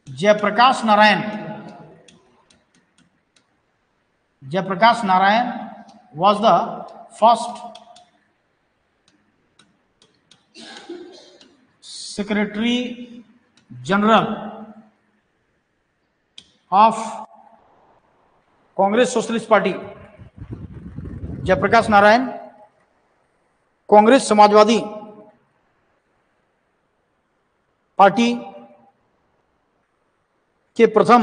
S1: Jayaprakash Narayan was the first Secretary General of Congress socialist party. Jayaprakash Narayan Congress समाजवादी पार्टी के प्रथम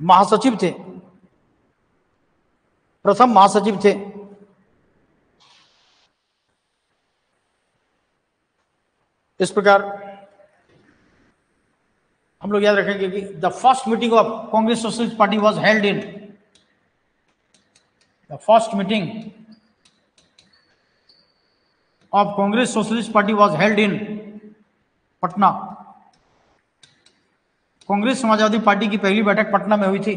S1: महासचिव थे। इस प्रकार हम लोग याद रखेंगे कि the first meeting of Congress socialist party was held in the first meeting of Congress socialist party was held in Patna. Congress समाजवादी पार्टी की पहली बैठक पटना में हुई थी।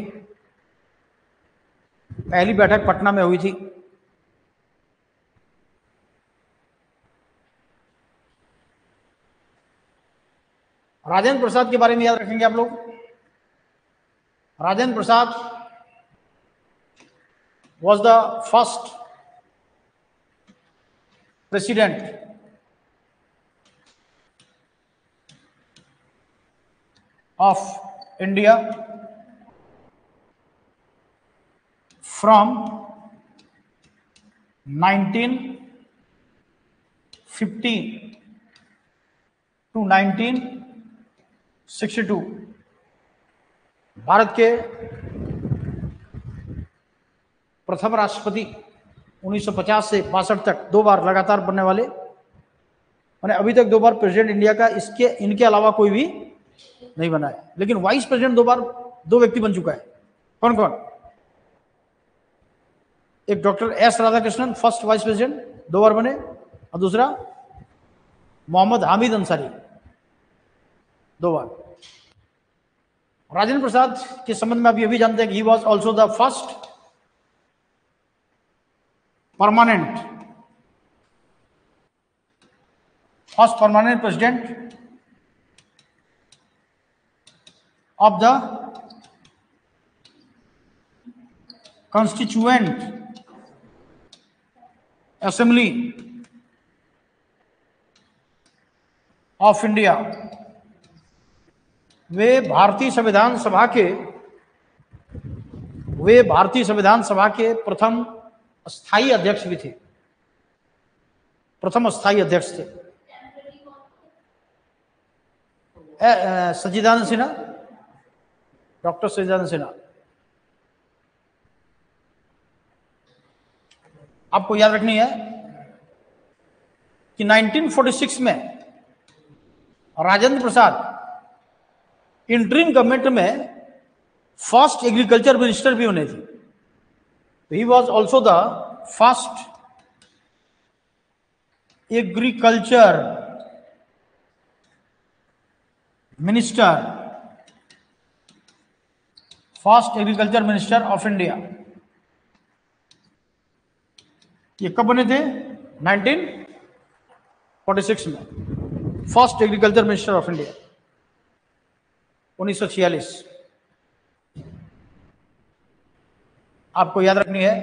S1: राजेंद्र प्रसाद के बारे में याद रखेंगे आप लोग। Rajendra Prasad was the first president of India from 1950 to 1962। Bharat के प्रथम राष्ट्रपति 1950 से 62 तक 2 बार लगातार बनने वाले, मैंने अभी तक 2 बार प्रेसिडेंट इंडिया का इनके अलावा कोई भी नहीं बना है। लेकिन वाइस प्रेसिडेंट 2 बार 2 व्यक्ति बन चुका है। कौन कौन? एक doctor S Radhakrishnan first vice president 2 बार बने, और दूसरा मोहम्मद हामिद अंसारी 2 बार। राजेंद्र प्रसाद के संबंध में आप ये भी जानते हैं कि he was also the first permanent president of the Constituent Assembly of India। वे भारतीय संविधान सभा के प्रथम स्थायी अध्यक्ष भी थे, प्रथम स्थायी अध्यक्ष थे। सच्चिदानंद सिन्हा, डॉक्टर सच्चिदानंद सिन्हा। आपको याद रखनी है कि 1946 में राजेंद्र प्रसाद इंटरिम गवर्नमेंट में फर्स्ट एग्रीकल्चर मिनिस्टर भी होने थे। He was also the first agriculture minister, first agriculture minister of India. ये कब बने थे? 1946 में first agriculture minister of India, 1946। आपको याद रखनी है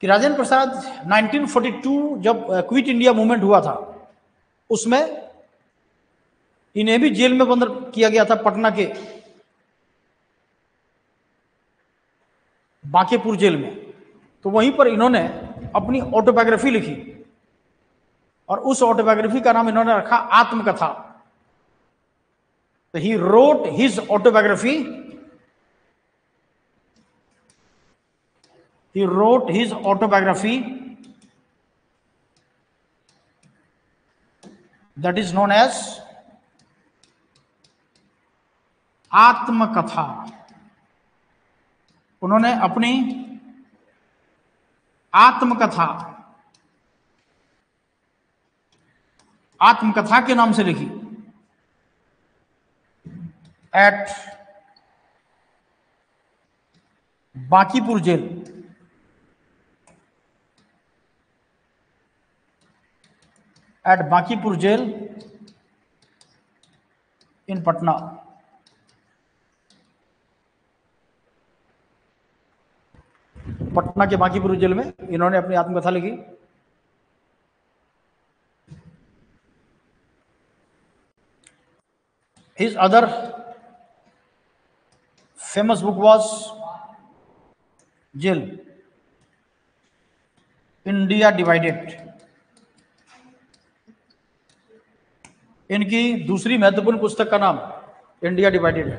S1: कि राजेंद्र प्रसाद 1942 जब क्विट इंडिया मूवमेंट हुआ था, उसमें इन्हें भी जेल में बंद किया गया था, पटना के बांकेपुर जेल में। तो वहीं पर इन्होंने अपनी ऑटोबायोग्राफी लिखी, और उस ऑटोबायोग्राफी का नाम इन्होंने रखा आत्मकथा। तो he wrote his autobiography, that is known as Atmakatha. उन्होंने अपनी आत्मकथा के नाम से लिखी at Bankipur jail. In Patna. Patna के बांकीपुर जेल में इन्होंने अपनी आत्मकथा लिखी। His other famous book was Jail, India Divided। इनकी दूसरी महत्वपूर्ण पुस्तक का नाम इंडिया डिवाइडेड है।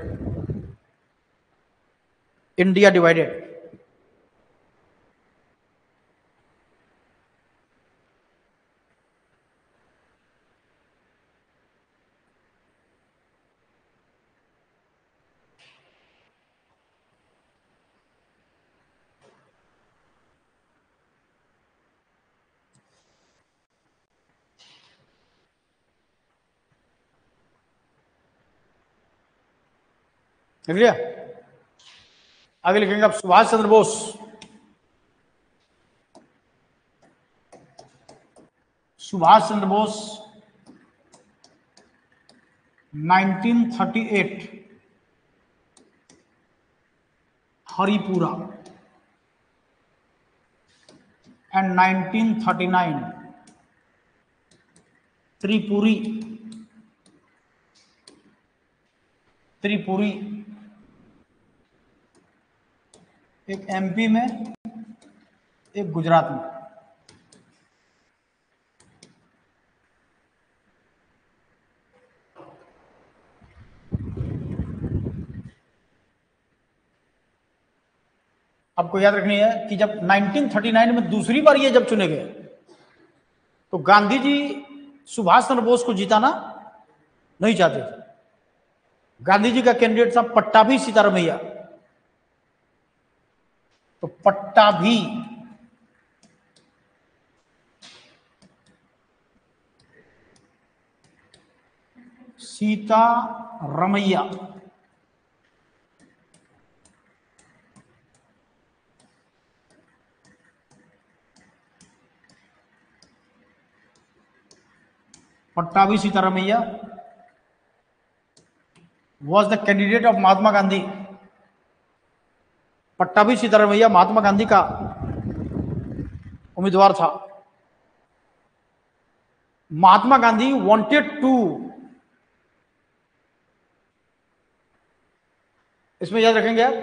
S1: India divided. लिख लिया? आगे लिखेंगे आप सुभाष चंद्र बोस। सुभाष चंद्र बोस 1938 हरिपुरा एंड 1939 त्रिपुरी। एक एमपी में, एक गुजरात में। आपको याद रखनी है कि जब 1939 में दूसरी बार ये जब चुने गए, तो गांधी जी सुभाष चंद्र बोस को जिताना नहीं चाहते थे। गांधी जी का कैंडिडेट था पट्टाभी सीतारामैया। तो Pattabhi Sitaramayya, Pattabhi Sitaramayya was the candidate of Mahatma Gandhi. Pattabhi Sitaramayya Mahatma Gandhi का उम्मीदवार था। महात्मा गांधी वांटेड टू, इसमें याद रखेंगे आप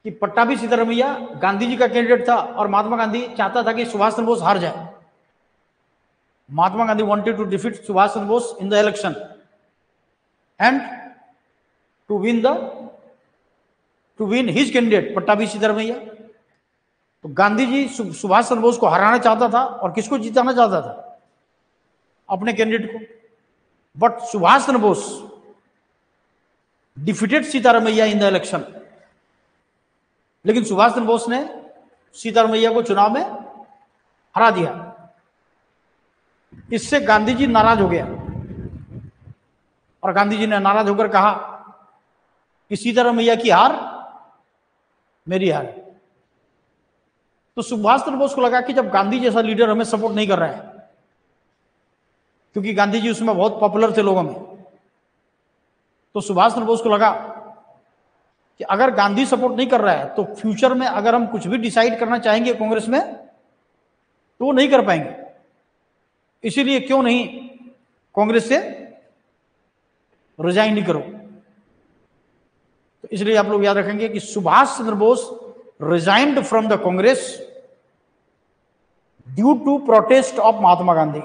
S1: कि पट्टाभी सीतारामैया गांधी जी का कैंडिडेट था और महात्मा गांधी चाहता था कि सुभाष चंद्र बोस हार जाए। Mahatma Gandhi wanted to defeat Subhash Chandra Bose in the election and to win his candidate Pattabhi Sitaramayya. तो गांधी जी सुभाष चंद्र बोस को हराना चाहता था और किसको जिताना चाहता था? अपने कैंडिडेट को। But Subhash Chandra Bose defeated Sitaramayya in the election. लेकिन सुभाष चंद्र बोस ने सीतारामैया को चुनाव में हरा दिया। इससे गांधी जी नाराज हो गया और गांधी जी ने नाराज होकर कहा कि सीतारामैया की हार मेरी हार। तो सुभाष चंद्र बोस को लगा कि जब गांधी जैसा लीडर हमें सपोर्ट नहीं कर रहा है, क्योंकि गांधी जी उसमें बहुत पॉपुलर थे लोगों में, तो सुभाष चंद्र बोस को लगा कि अगर गांधी सपोर्ट नहीं कर रहा है तो फ्यूचर में अगर हम कुछ भी डिसाइड करना चाहेंगे कांग्रेस में तो वो नहीं कर पाएंगे। इसीलिए क्यों नहीं कांग्रेस से रिजाइन नहीं करो। तो इसलिए आप लोग याद रखेंगे कि Subhash Chandra Bose resigned from the Congress due to protest of Mahatma Gandhi.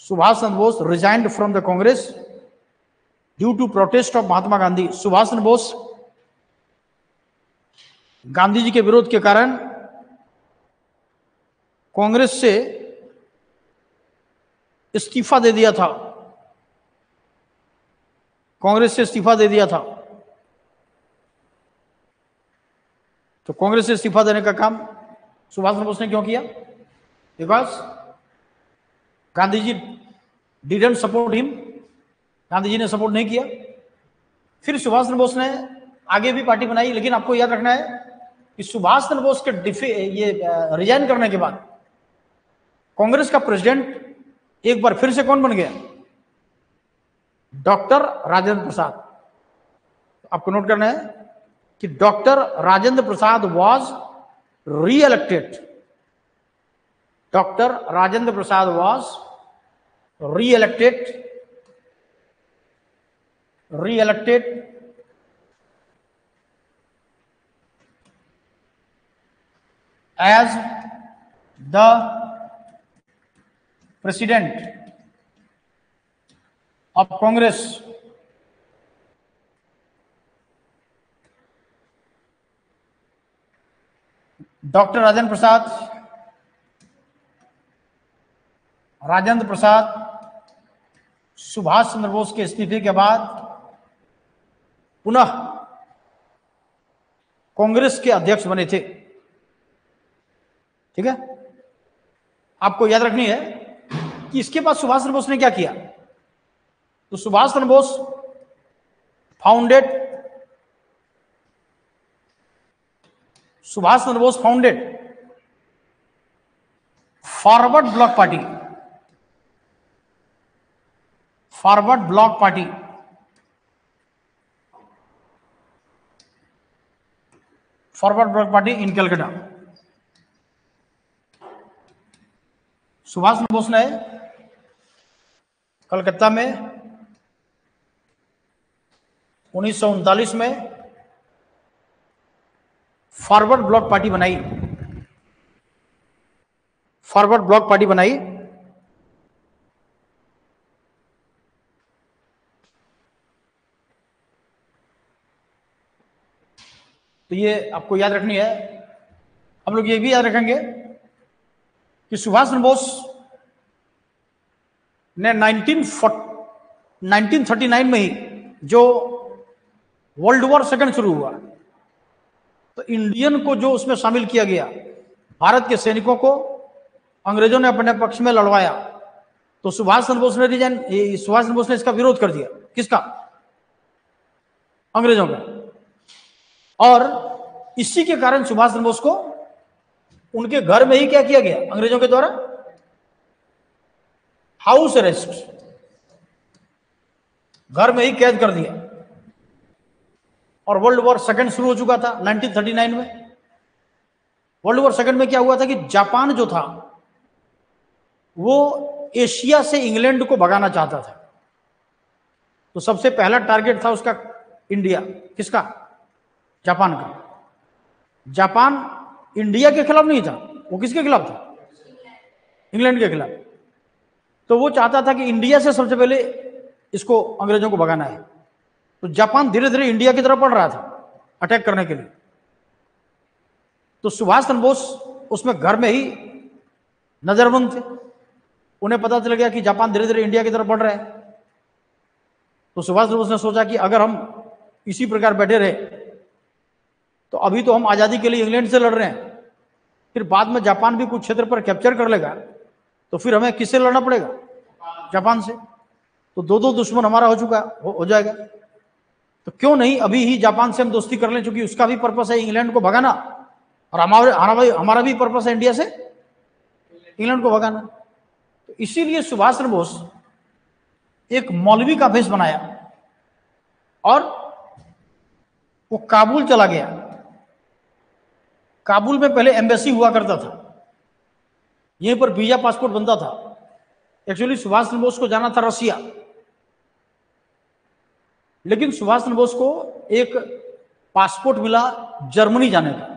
S1: Subhash Chandra Bose resigned from the Congress due to protest of Mahatma Gandhi. Subhash Chandra Bose Gandhi ji के विरोध के कारण कांग्रेस से इस्तीफा दे दिया था, कांग्रेस से इस्तीफा दे दिया था। तो कांग्रेस से इस्तीफा देने का काम सुभाष चंद्र बोस ने क्यों किया? Because Gandhi ji didn't support him, Gandhi ji ने सपोर्ट नहीं किया। फिर सुभाष चंद्र बोस ने आगे भी पार्टी बनाई, लेकिन आपको याद रखना है कि सुभाष चंद्र बोस के ये रिजाइन करने के बाद कांग्रेस का प्रेसिडेंट एक बार फिर से कौन बन गया? डॉक्टर राजेंद्र प्रसाद। आपको नोट करना है कि doctor Rajendra Prasad was reelected. Doctor Rajendra Prasad was reelected as the president of Congress doctor Rajendra Prasad Subhash Chandra Bose के इस्तीफे के बाद पुनः कांग्रेस के अध्यक्ष बने थे। ठीक है, आपको याद रखनी है कि इसके बाद सुभाष चंद्र बोस ने क्या किया। तो Subhash Chandra Bose founded forward bloc party. Forward bloc party in Calcutta. Subhash Chandra Bose ने कलकत्ता में 1939 में फॉरवर्ड ब्लॉक पार्टी बनाई। तो ये आपको याद रखनी है। हम लोग ये भी याद रखेंगे कि सुभाष चंद्र बोस ने 1939 में ही जो वर्ल्ड वॉर सेकंड शुरू हुआ, तो इंडियन को जो उसमें शामिल किया गया, भारत के सैनिकों को अंग्रेजों ने अपने पक्ष में लड़वाया, तो सुभाष चंद्र बोस ने इसका विरोध कर दिया। किसका? अंग्रेजों का। और इसी के कारण सुभाष चंद्र बोस को उनके घर में ही क्या किया गया अंग्रेजों के द्वारा? हाउस अरेस्ट, घर में ही कैद कर दिया। और वर्ल्ड वॉर सेकंड शुरू हो चुका था 1939 में। वर्ल्ड वॉर सेकंड में क्या हुआ था कि जापान जो था वो एशिया से इंग्लैंड को भगाना चाहता था। तो सबसे पहला टारगेट था उसका इंडिया। किसका? जापान का। जापान इंडिया के खिलाफ नहीं था, वो किसके खिलाफ था? इंग्लैंड के खिलाफ। तो वो चाहता था कि इंडिया से सबसे पहले इसको अंग्रेजों को भगाना है। तो जापान धीरे धीरे इंडिया की तरफ बढ़ रहा था अटैक करने के लिए। तो सुभाष चंद्र बोस उसमें घर में ही नजरबंद थे। उन्हें पता चल गया कि जापान धीरे धीरे इंडिया की तरफ बढ़ रहा है। तो सुभाष चंद्र बोस ने सोचा कि अगर हम इसी प्रकार बैठे रहे तो अभी तो हम आजादी के लिए इंग्लैंड से लड़ रहे हैं, फिर बाद में जापान भी कुछ क्षेत्र पर कैप्चर कर लेगा, तो फिर हमें किससे लड़ना पड़ेगा? जापान से। तो दो दुश्मन हमारा हो जाएगा। तो क्यों नहीं अभी ही जापान से हम दोस्ती कर लें, क्योंकि उसका भी पर्पस है इंग्लैंड को भगाना, और हमारा भी पर्पस है इंडिया से इंग्लैंड को भगाना। तो इसीलिए सुभाष चंद्र बोस एक मौलवी का भेष बनाया और वो काबुल चला गया। काबुल में पहले एम्बेसी हुआ करता था, यहीं पर वीजा पासपोर्ट बनता था। एक्चुअली सुभाष चंद्र बोस को जाना था रसिया, लेकिन सुभाष चंद्र बोस को एक पासपोर्ट मिला जर्मनी जाने का,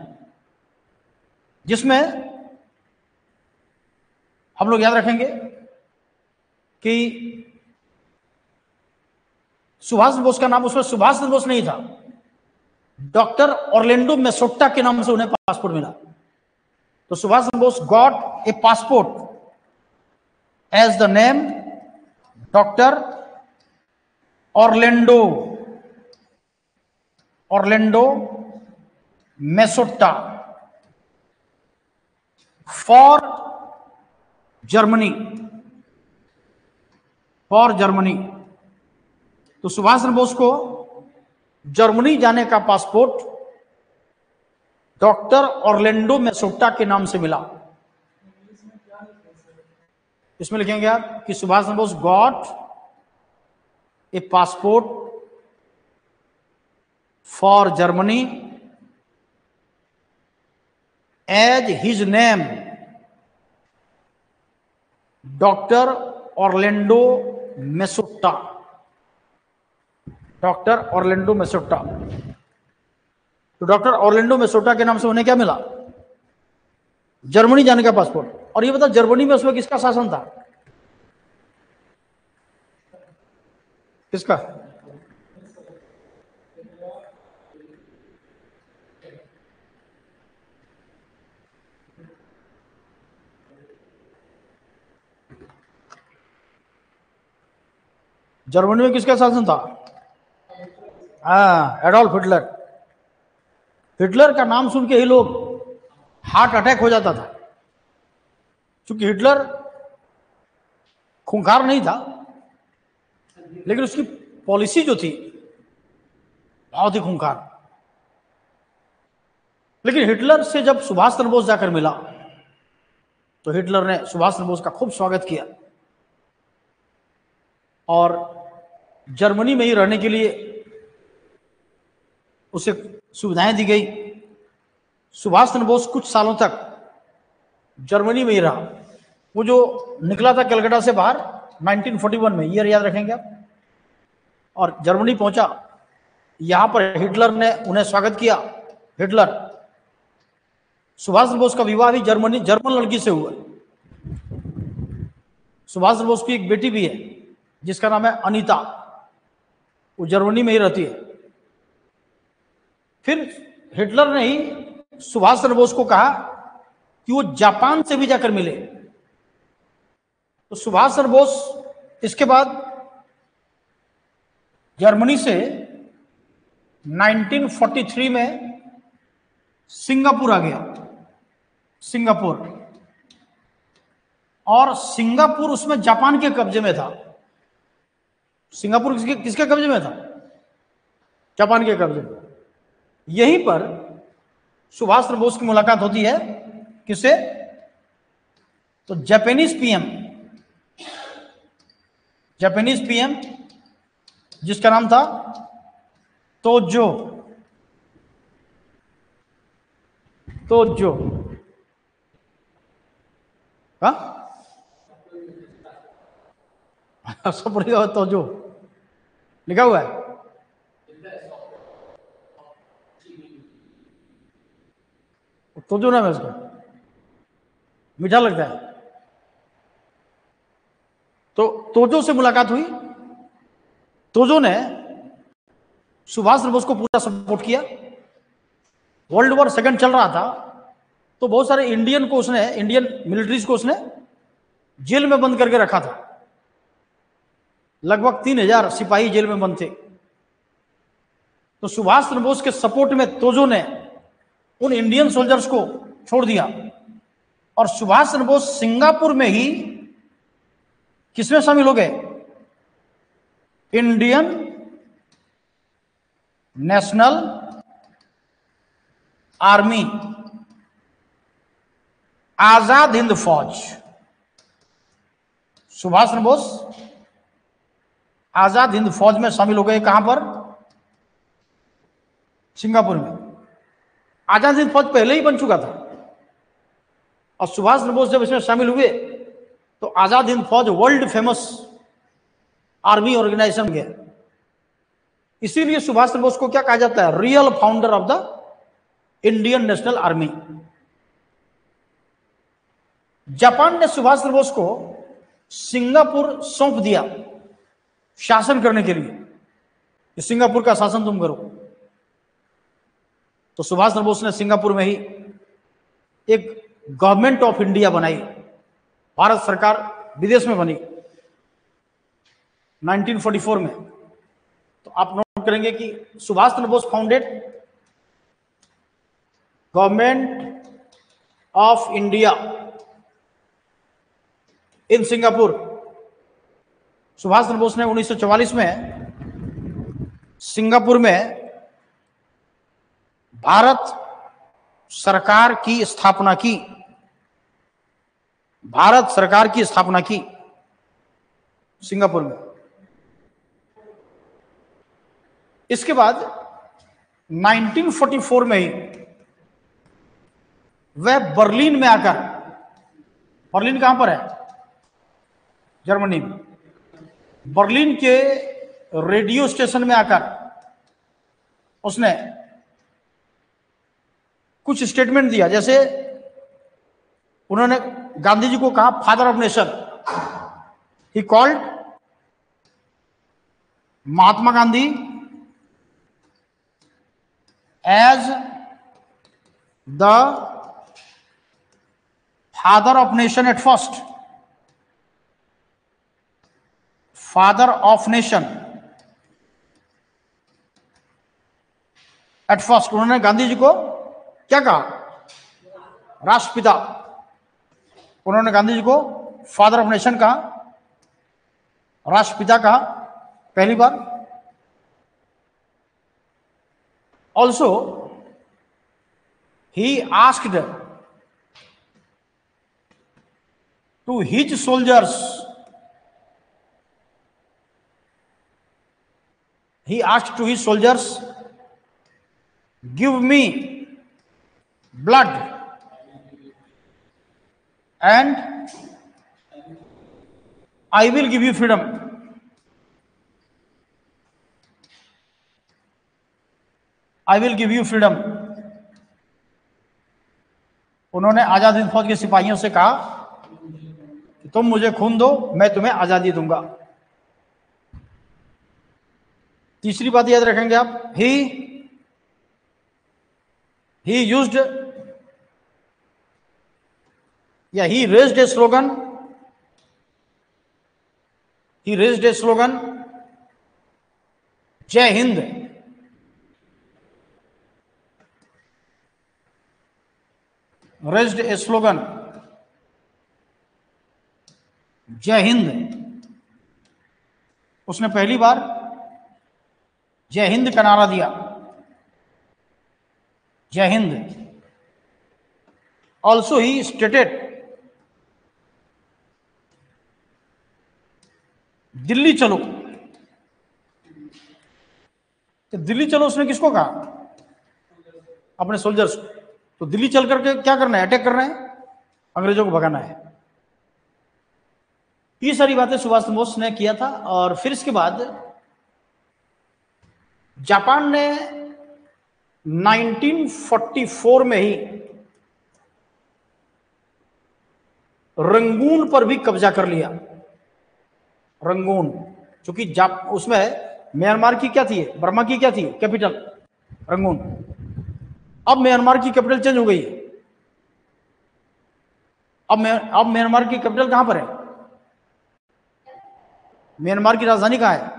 S1: जिसमें हम लोग याद रखेंगे कि सुभाष चंद्र बोस का नाम उसमें सुभाष चंद्र बोस नहीं था, डॉक्टर ऑर्लैंडो मेसोट्टा के नाम से उन्हें पासपोर्ट मिला। तो Subhash Chandra Bose got a passport as the name doctor Orlando Mazzotta for Germany. तो सुभाष चंद्र बोस को जर्मनी जाने का पासपोर्ट डॉक्टर ऑर्लैंडो मेसोट्टा के नाम से मिला। इसमें लिखेंगे आप कि Subhash Chandra Bose got a passport for Germany as his name doctor Orlando Mazzotta. Doctor Orlando Mazzotta. तो डॉक्टर ऑर्लैंडो मेसोट्टा के नाम से उन्हें क्या मिला? जर्मनी जाने का पासपोर्ट। और ये बता, जर्मनी में उसमें किसका शासन था? किसका? जर्मनी में किसका शासन था? Adolf Hitler. हिटलर का नाम सुन के ही लोग हार्ट अटैक हो जाता था, क्योंकि हिटलर खूंखार नहीं था, लेकिन उसकी पॉलिसी जो थी बहुत ही खूंखार। लेकिन हिटलर से जब सुभाष चंद्र बोस जाकर मिला तो हिटलर ने सुभाष चंद्र बोस का खूब स्वागत किया और जर्मनी में ही रहने के लिए उसे सुविधाएं दी गई। सुभाष चंद्र बोस कुछ सालों तक जर्मनी में ही रहा। वो जो निकला था कलकत्ता से बाहर 1941 में, ईयर याद रखेंगे आप, और जर्मनी पहुंचा। यहां पर हिटलर ने उन्हें स्वागत किया। हिटलर, सुभाष चंद्र बोस का विवाह भी जर्मन लड़की से हुआ। सुभाष चंद्र बोस की एक बेटी भी है जिसका नाम है अनीता, वो जर्मनी में ही रहती है। फिर हिटलर ने ही सुभाष चंद्र बोस को कहा कि वो जापान से भी जाकर मिले। तो सुभाष चंद्र बोस इसके बाद जर्मनी से 1943 में सिंगापुर आ गया, सिंगापुर, और सिंगापुर उसमें जापान के कब्जे में था। सिंगापुर किसके कब्जे में था? जापान के कब्जे में। यहीं पर सुभाष चंद्र बोस की मुलाकात होती है, किससे? तो जापानीज पीएम जिसका नाम था तोजो, सब पढ़ेगा तोजो लिखा हुआ है। तोजो नाम है उसका, मीठा लगता है। तो तोजो से मुलाकात हुई। तोजो ने सुभाष चंद्र बोस को पूरा सपोर्ट किया। वर्ल्ड वॉर सेकंड चल रहा था, तो बहुत सारे इंडियन मिलिट्रीज को उसने जेल में बंद करके रखा था। लगभग 3000 सिपाही जेल में बंद थे। तो सुभाष चंद्र बोस के सपोर्ट में तोजो ने उन इंडियन सोल्जर्स को छोड़ दिया, और सुभाष चंद्र बोस सिंगापुर में ही किसमें शामिल हो गए? Indian national army, Azad Hind फौज। सुभाष चंद्र बोस आजाद हिंद फौज में शामिल हो गए। कहां पर? सिंगापुर में। आजाद हिंद फौज पहले ही बन चुका था, और सुभाष चंद्र बोस जब इसमें शामिल हुए तो आजाद हिंद फौज वर्ल्ड फेमस आर्मी ऑर्गेनाइजेशन बन गया। इसीलिए सुभाष चंद्र बोस को क्या कहा जाता है? Real founder of the Indian national army. Japan ने सुभाष चंद्र बोस को सिंगापुर सौंप दिया शासन करने के लिए, सिंगापुर का शासन तुम करो। तो सुभाष चंद्र बोस ने सिंगापुर में ही एक गवर्नमेंट ऑफ इंडिया बनाई, भारत सरकार विदेश में बनी 1944 में। तो आप नोट करेंगे कि Subhash Chandra Bose founded government of India in Singapore. Subhash Chandra Bose ने 1944 में सिंगापुर में भारत सरकार की स्थापना की, भारत सरकार की स्थापना की सिंगापुर में। इसके बाद 1944 में ही वह बर्लिन में आकर, बर्लिन कहां पर है? जर्मनी में। बर्लिन के रेडियो स्टेशन में आकर उसने कुछ स्टेटमेंट दिया। जैसे उन्होंने गांधी जी को कहा father of nation. He called Mahatma Gandhi as the father of nation at first, father of nation at first. उन्होंने गांधी जी को क्या कहा? राष्ट्रपिता। उन्होंने गांधी जी को फादर ऑफ नेशन कहा, राष्ट्रपिता कहा पहली बार। Also he asked to his soldiers, he asked to his soldiers, give me blood and I will give you freedom. I will give you freedom. उन्होंने आजाद हिंद फौज के सिपाहियों से कहा कि तुम मुझे खून दो, मैं तुम्हें आजादी दूंगा। तीसरी बात याद रखेंगे आप, he used या he raised a slogan, He raised a slogan, Jai Hind. Raised a slogan, जय हिंद। उसने पहली बार जय हिंद का नारा दिया, जय Hind. Also he stated, Delhi चलो। तो दिल्ली चलो उसने किसको कहा? अपने सोल्जर्स को। तो दिल्ली चल करके क्या करना है? अटैक करना है, अंग्रेजों को भगाना है। ये सारी बातें सुभाष चंद्र बोस ने किया था। और फिर इसके बाद जापान ने 1944 में ही रंगून पर भी कब्जा कर लिया। रंगून, क्योंकि उसमें म्यांमार की क्या थी, बर्मा की क्या थी कैपिटल, रंगून। अब म्यांमार की कैपिटल चेंज हो गई है। अब म्यांमार की कैपिटल कहां पर है? म्यांमार की राजधानी कहां है?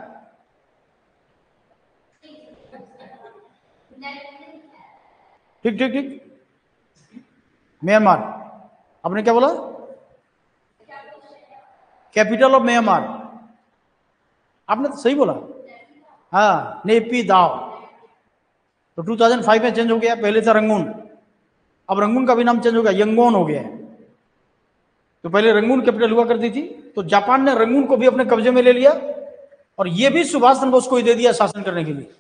S1: ठीक ठीक ठीक, म्यांमार। आपने क्या बोला? Capital of Myanmar. आपने तो सही बोला, हाँ, नेपी दाव। तो 2005 में चेंज हो गया। पहले था रंगून, अब रंगून का भी नाम चेंज हो गया, यंगोन हो गया है। तो पहले रंगून कैपिटल हुआ करती थी। तो जापान ने रंगून को भी अपने कब्जे में ले लिया, और यह भी सुभाष चंद्र बोस को ही दे दिया शासन करने के लिए।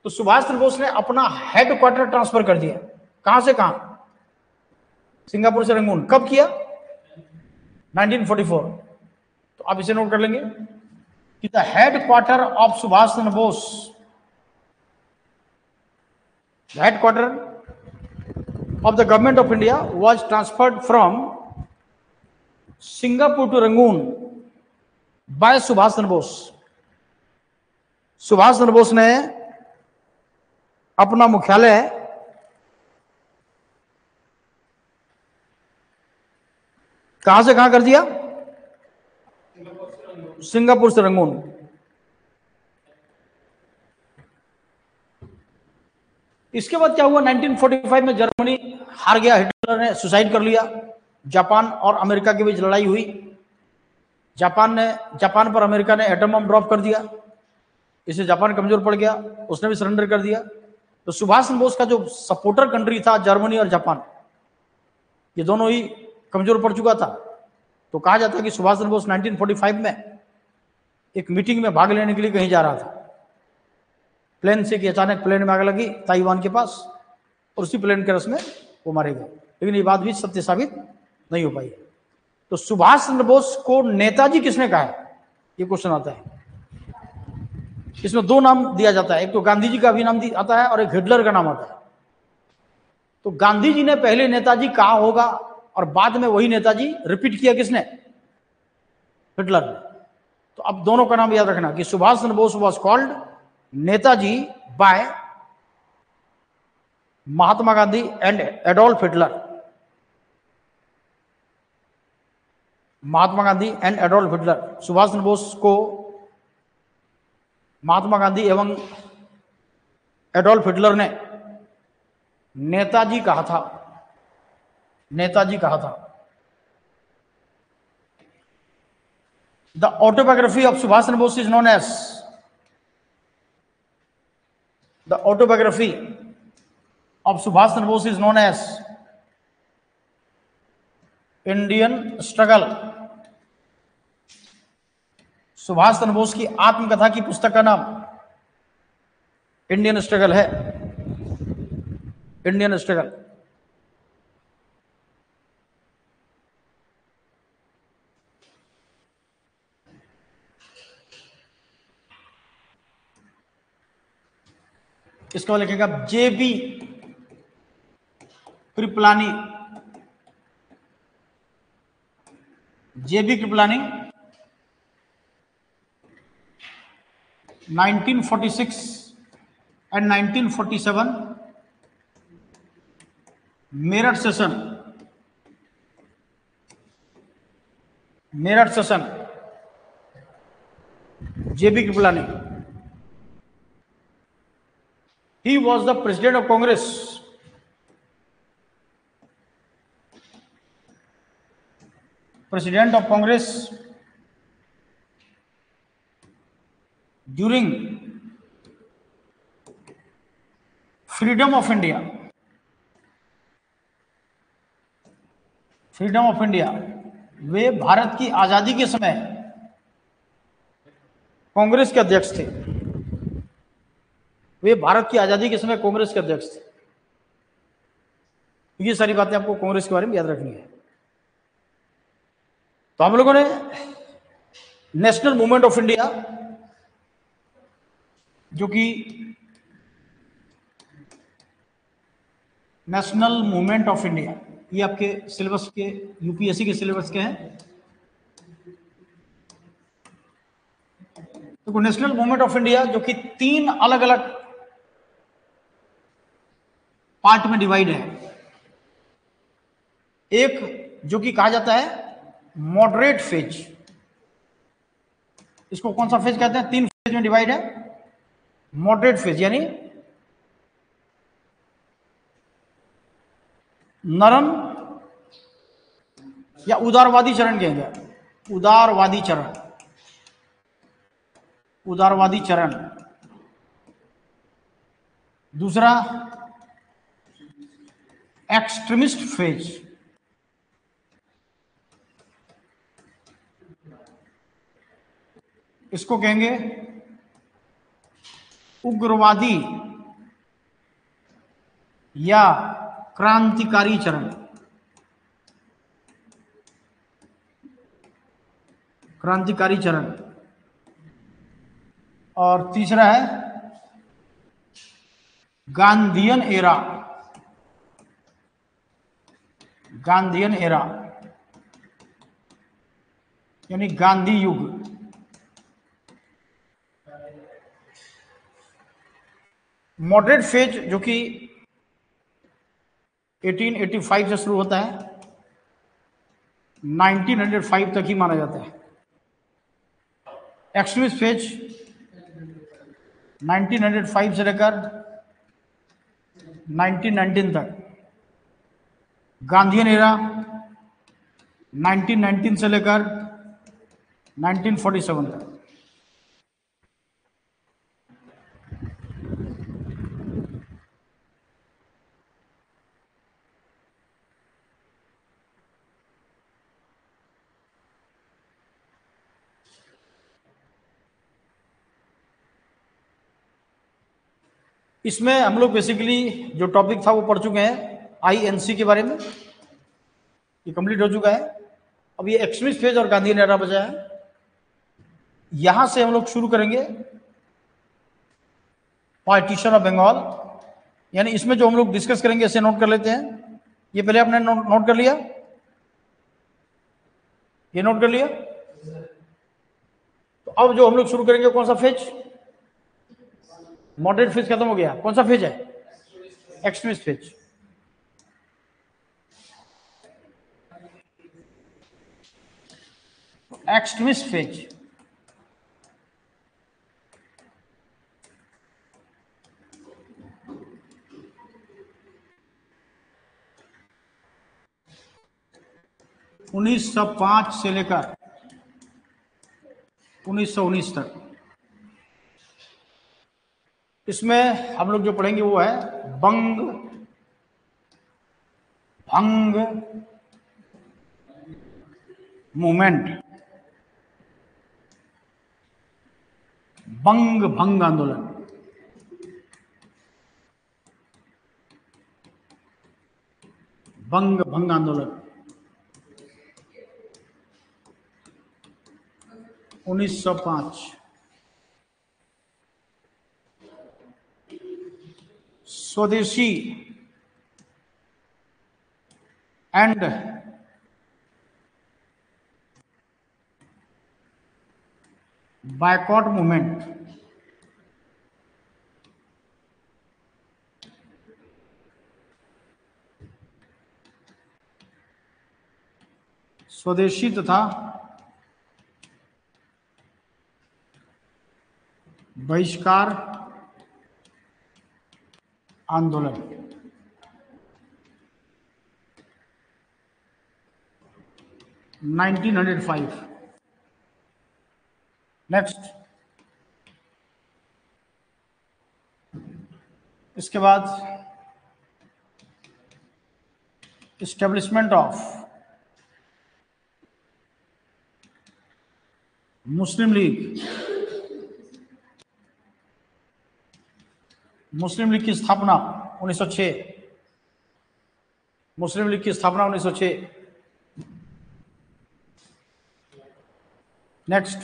S1: तो सुभाष चंद्र बोस ने अपना हेडक्वार्टर ट्रांसफर कर दिया। कहां से कहां? सिंगापुर से रंगून। कब किया? 1944। तो आप इसे नोट कर लेंगे कि the headquarter of Subhash Chandra Bose, the headquarter of the government of India was transferred from Singapore to Rangoon by Subhash Chandra Bose. Subhash Chandra Bose ने अपना मुख्यालय कहां से कहां कर दिया? सिंगापुर से रंगून। इसके बाद क्या हुआ? 1945 में जर्मनी हार गया, हिटलर ने सुसाइड कर लिया। जापान और अमेरिका के बीच लड़ाई हुई। जापान पर अमेरिका ने एटम बम ड्रॉप कर दिया। इससे जापान कमजोर पड़ गया, उसने भी सरेंडर कर दिया। तो सुभाष चंद्र बोस का जो सपोर्टर कंट्री था, जर्मनी और जापान, ये दोनों ही कमजोर पड़ चुका था। तो कहा जाता है कि सुभाष चंद्र बोस 1945 में एक मीटिंग में भाग लेने के लिए कहीं जा रहा था प्लेन से, कि अचानक प्लेन में आग लगी ताइवान के पास, और उसी प्लेन के रस में वो मारे गए। लेकिन ये बात भी सत्य साबित नहीं हो पाई। तो सुभाष चंद्र बोस को नेताजी किसने कहा है, ये क्वेश्चन आता है। इसमें दो नाम दिया जाता है, एक तो गांधी जी का भी नाम आता है और एक हिटलर का नाम आता है। तो गांधी जी ने पहले नेताजी कहा होगा, और बाद में वही नेताजी रिपीट किया किसने? हिटलर ने। तो अब दोनों का नाम याद रखना कि Subhash Chandra Bose was called Netaji by Mahatma Gandhi and Adolf Hitler. Mahatma Gandhi and Adolf Hitler. Subhash Chandra Bose को महात्मा गांधी एवं एडोल्फ हिटलर ने नेताजी कहा था, नेताजी कहा था। The autobiography of Subhash Chandra Bose is known as, the autobiography of Subhash Chandra Bose is known as Indian struggle. Subhash Chandra Bose की आत्मकथा की पुस्तक का नाम इंडियन स्ट्रगल है, इंडियन स्ट्रगल। इसको लिखेगा JB Kripalani, JB Kripalani 1946 and 1947 Meerut session, Meerut session JB Kripalani. He was the president of Congress during freedom of India. Freedom of India, वे भारत की आजादी के समय कांग्रेस के अध्यक्ष थे। वे भारत की आजादी के समय कांग्रेस के अध्यक्ष थे। ये सारी बातें आपको कांग्रेस के बारे में याद रखनी है। तो हम लोगों ने नेशनल मूवमेंट ऑफ इंडिया, जो कि नेशनल मूवमेंट ऑफ इंडिया, ये आपके सिलेबस के, यूपीएससी के सिलेबस के हैं। तो नेशनल मूवमेंट ऑफ इंडिया जो कि 3 अलग अलग पार्ट में डिवाइड है। एक जो कि कहा जाता है मॉडरेट फेज, इसको कौन सा फेज कहते हैं? 3 फेज में डिवाइड है। मॉडरेट फेज यानी नरम या उदारवादी चरण कहेंगे, उदारवादी चरण, उदारवादी चरण। दूसरा एक्सट्रीमिस्ट फेज, इसको कहेंगे उग्रवादी या क्रांतिकारी चरण, क्रांतिकारी चरण। और तीसरा है गांधीयन एरा, गांधीयन एरा यानी गांधी युग। मॉडरेट फेज जो कि 1885 से शुरू होता है, 1905 तक ही माना जाता है। एक्सट्रीमिस्ट फेज 1905 से लेकर 1919 तक। गांधीयन एरा 1919 से लेकर 1947 तक। इसमें हम लोग बेसिकली जो टॉपिक था वो पढ़ चुके हैं। आईएनसी के बारे में ये कंप्लीट हो चुका है। अब ये एक्सट्रीमिस्ट फेज और गांधी एरा बचा है। यहां से हम लोग शुरू करेंगे पार्टीशन ऑफ बंगाल, यानी इसमें जो हम लोग डिस्कस करेंगे इसे नोट कर लेते हैं। ये पहले आपने नोट कर लिया, ये नोट कर लिया। तो अब जो हम लोग शुरू करेंगे कौन सा फेज? मॉडरेट फेज खत्म हो गया, कौन सा फेज है? Extremist phase. एक्सट्रीमिस्ट फेज उन्नीस 1905 से लेकर 1919 तक। इसमें हम लोग जो पढ़ेंगे वो है भंग मूवमेंट, भंग आंदोलन। भंग आंदोलन 1905। स्वदेशी एंड बायकॉट मूवमेंट, स्वदेशी तथा बहिष्कार आंदोलन। नाइनटीन 1905। नेक्स्ट, इसके बाद establishment of Muslim league. Muslim league की स्थापना 1906। मुस्लिम लीग की स्थापना 1906। नेक्स्ट,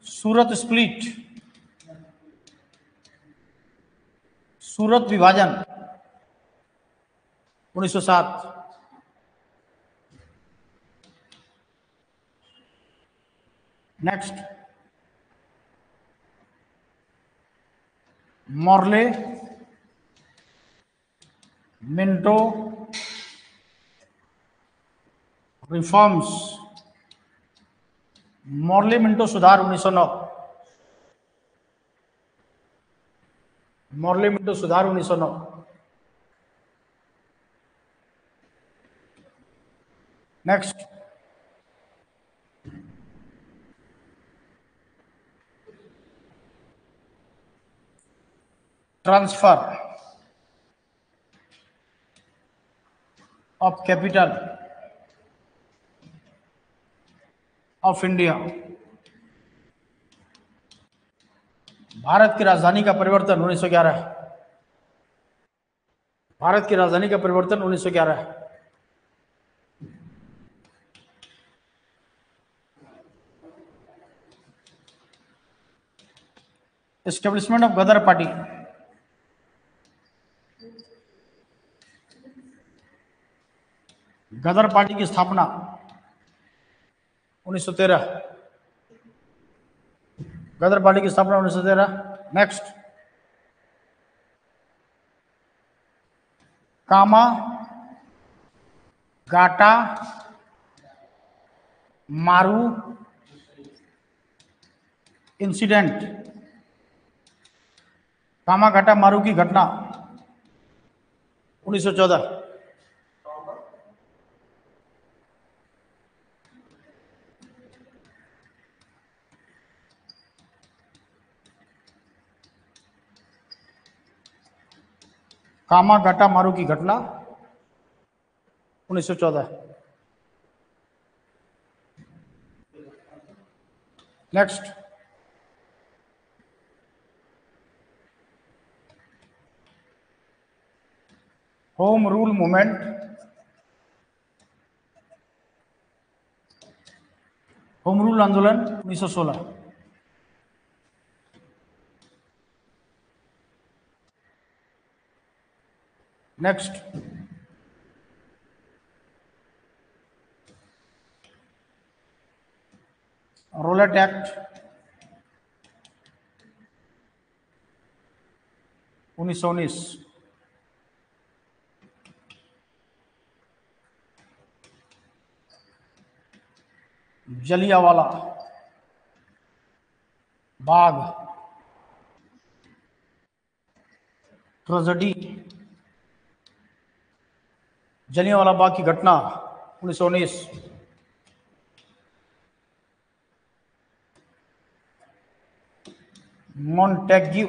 S1: सूरत स्प्लिट, सूरत विभाजन 1907। Next, Morley Minto reforms. Morley Minto सुधार 1909। मॉर्ले मिंटो सुधार 1909। Next, transfer of capital of India. Bharat की राजधानी का परिवर्तन 1911। भारत की राजधानी का परिवर्तन 1911। Establishment of Ghadar party. Ghadar party की स्थापना 1913। गदर पार्टी की स्थापना 1913। नेक्स्ट, कामा गाटा मारू इंसिडेंट। कामा गाटा मारू की घटना 1914। कामा गाटा मारू की घटना 1914। Next, home rule movement. Home rule आंदोलन 1916। Next, Rowlatt act 1919। Jallianwala Bagh tragedy. Jallianwala Bagh की घटना 1919। Montagu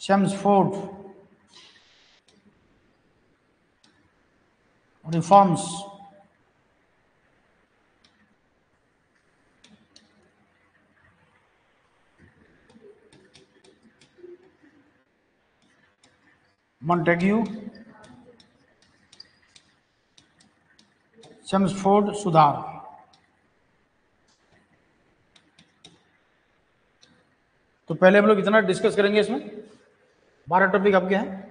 S1: Chelmsford reforms. Montagu Chelmsford सुधार। तो पहले हम लोग इतना डिस्कस करेंगे। इसमें 12 टॉपिक आपके हैं।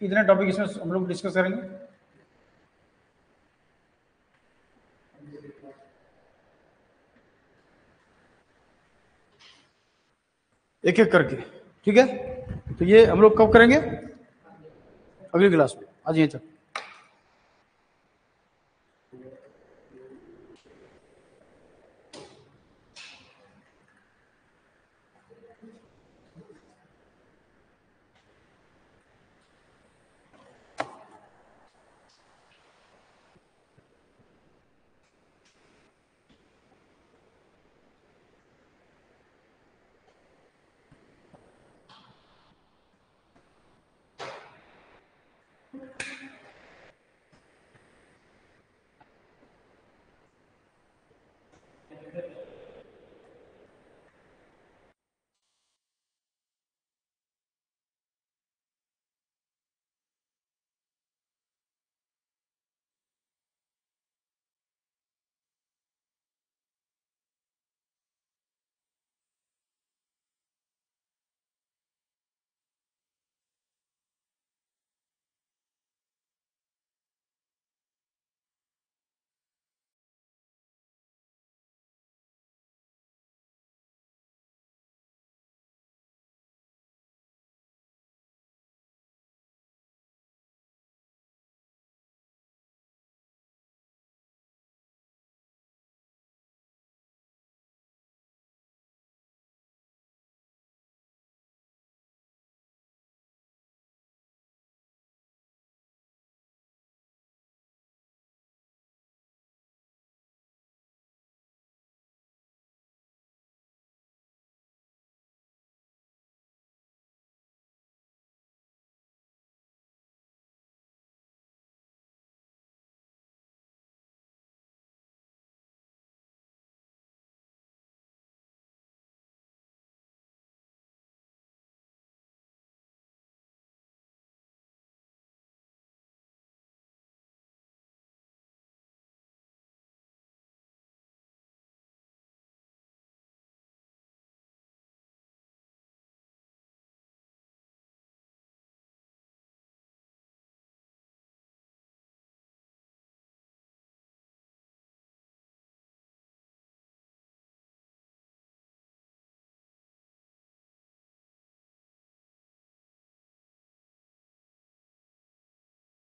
S1: कितने टॉपिक इसमें हम लोग डिस्कस करेंगे? एक एक करके, ठीक है? तो ये हम लोग कब करेंगे? अगली क्लास में। आज यहीं तक।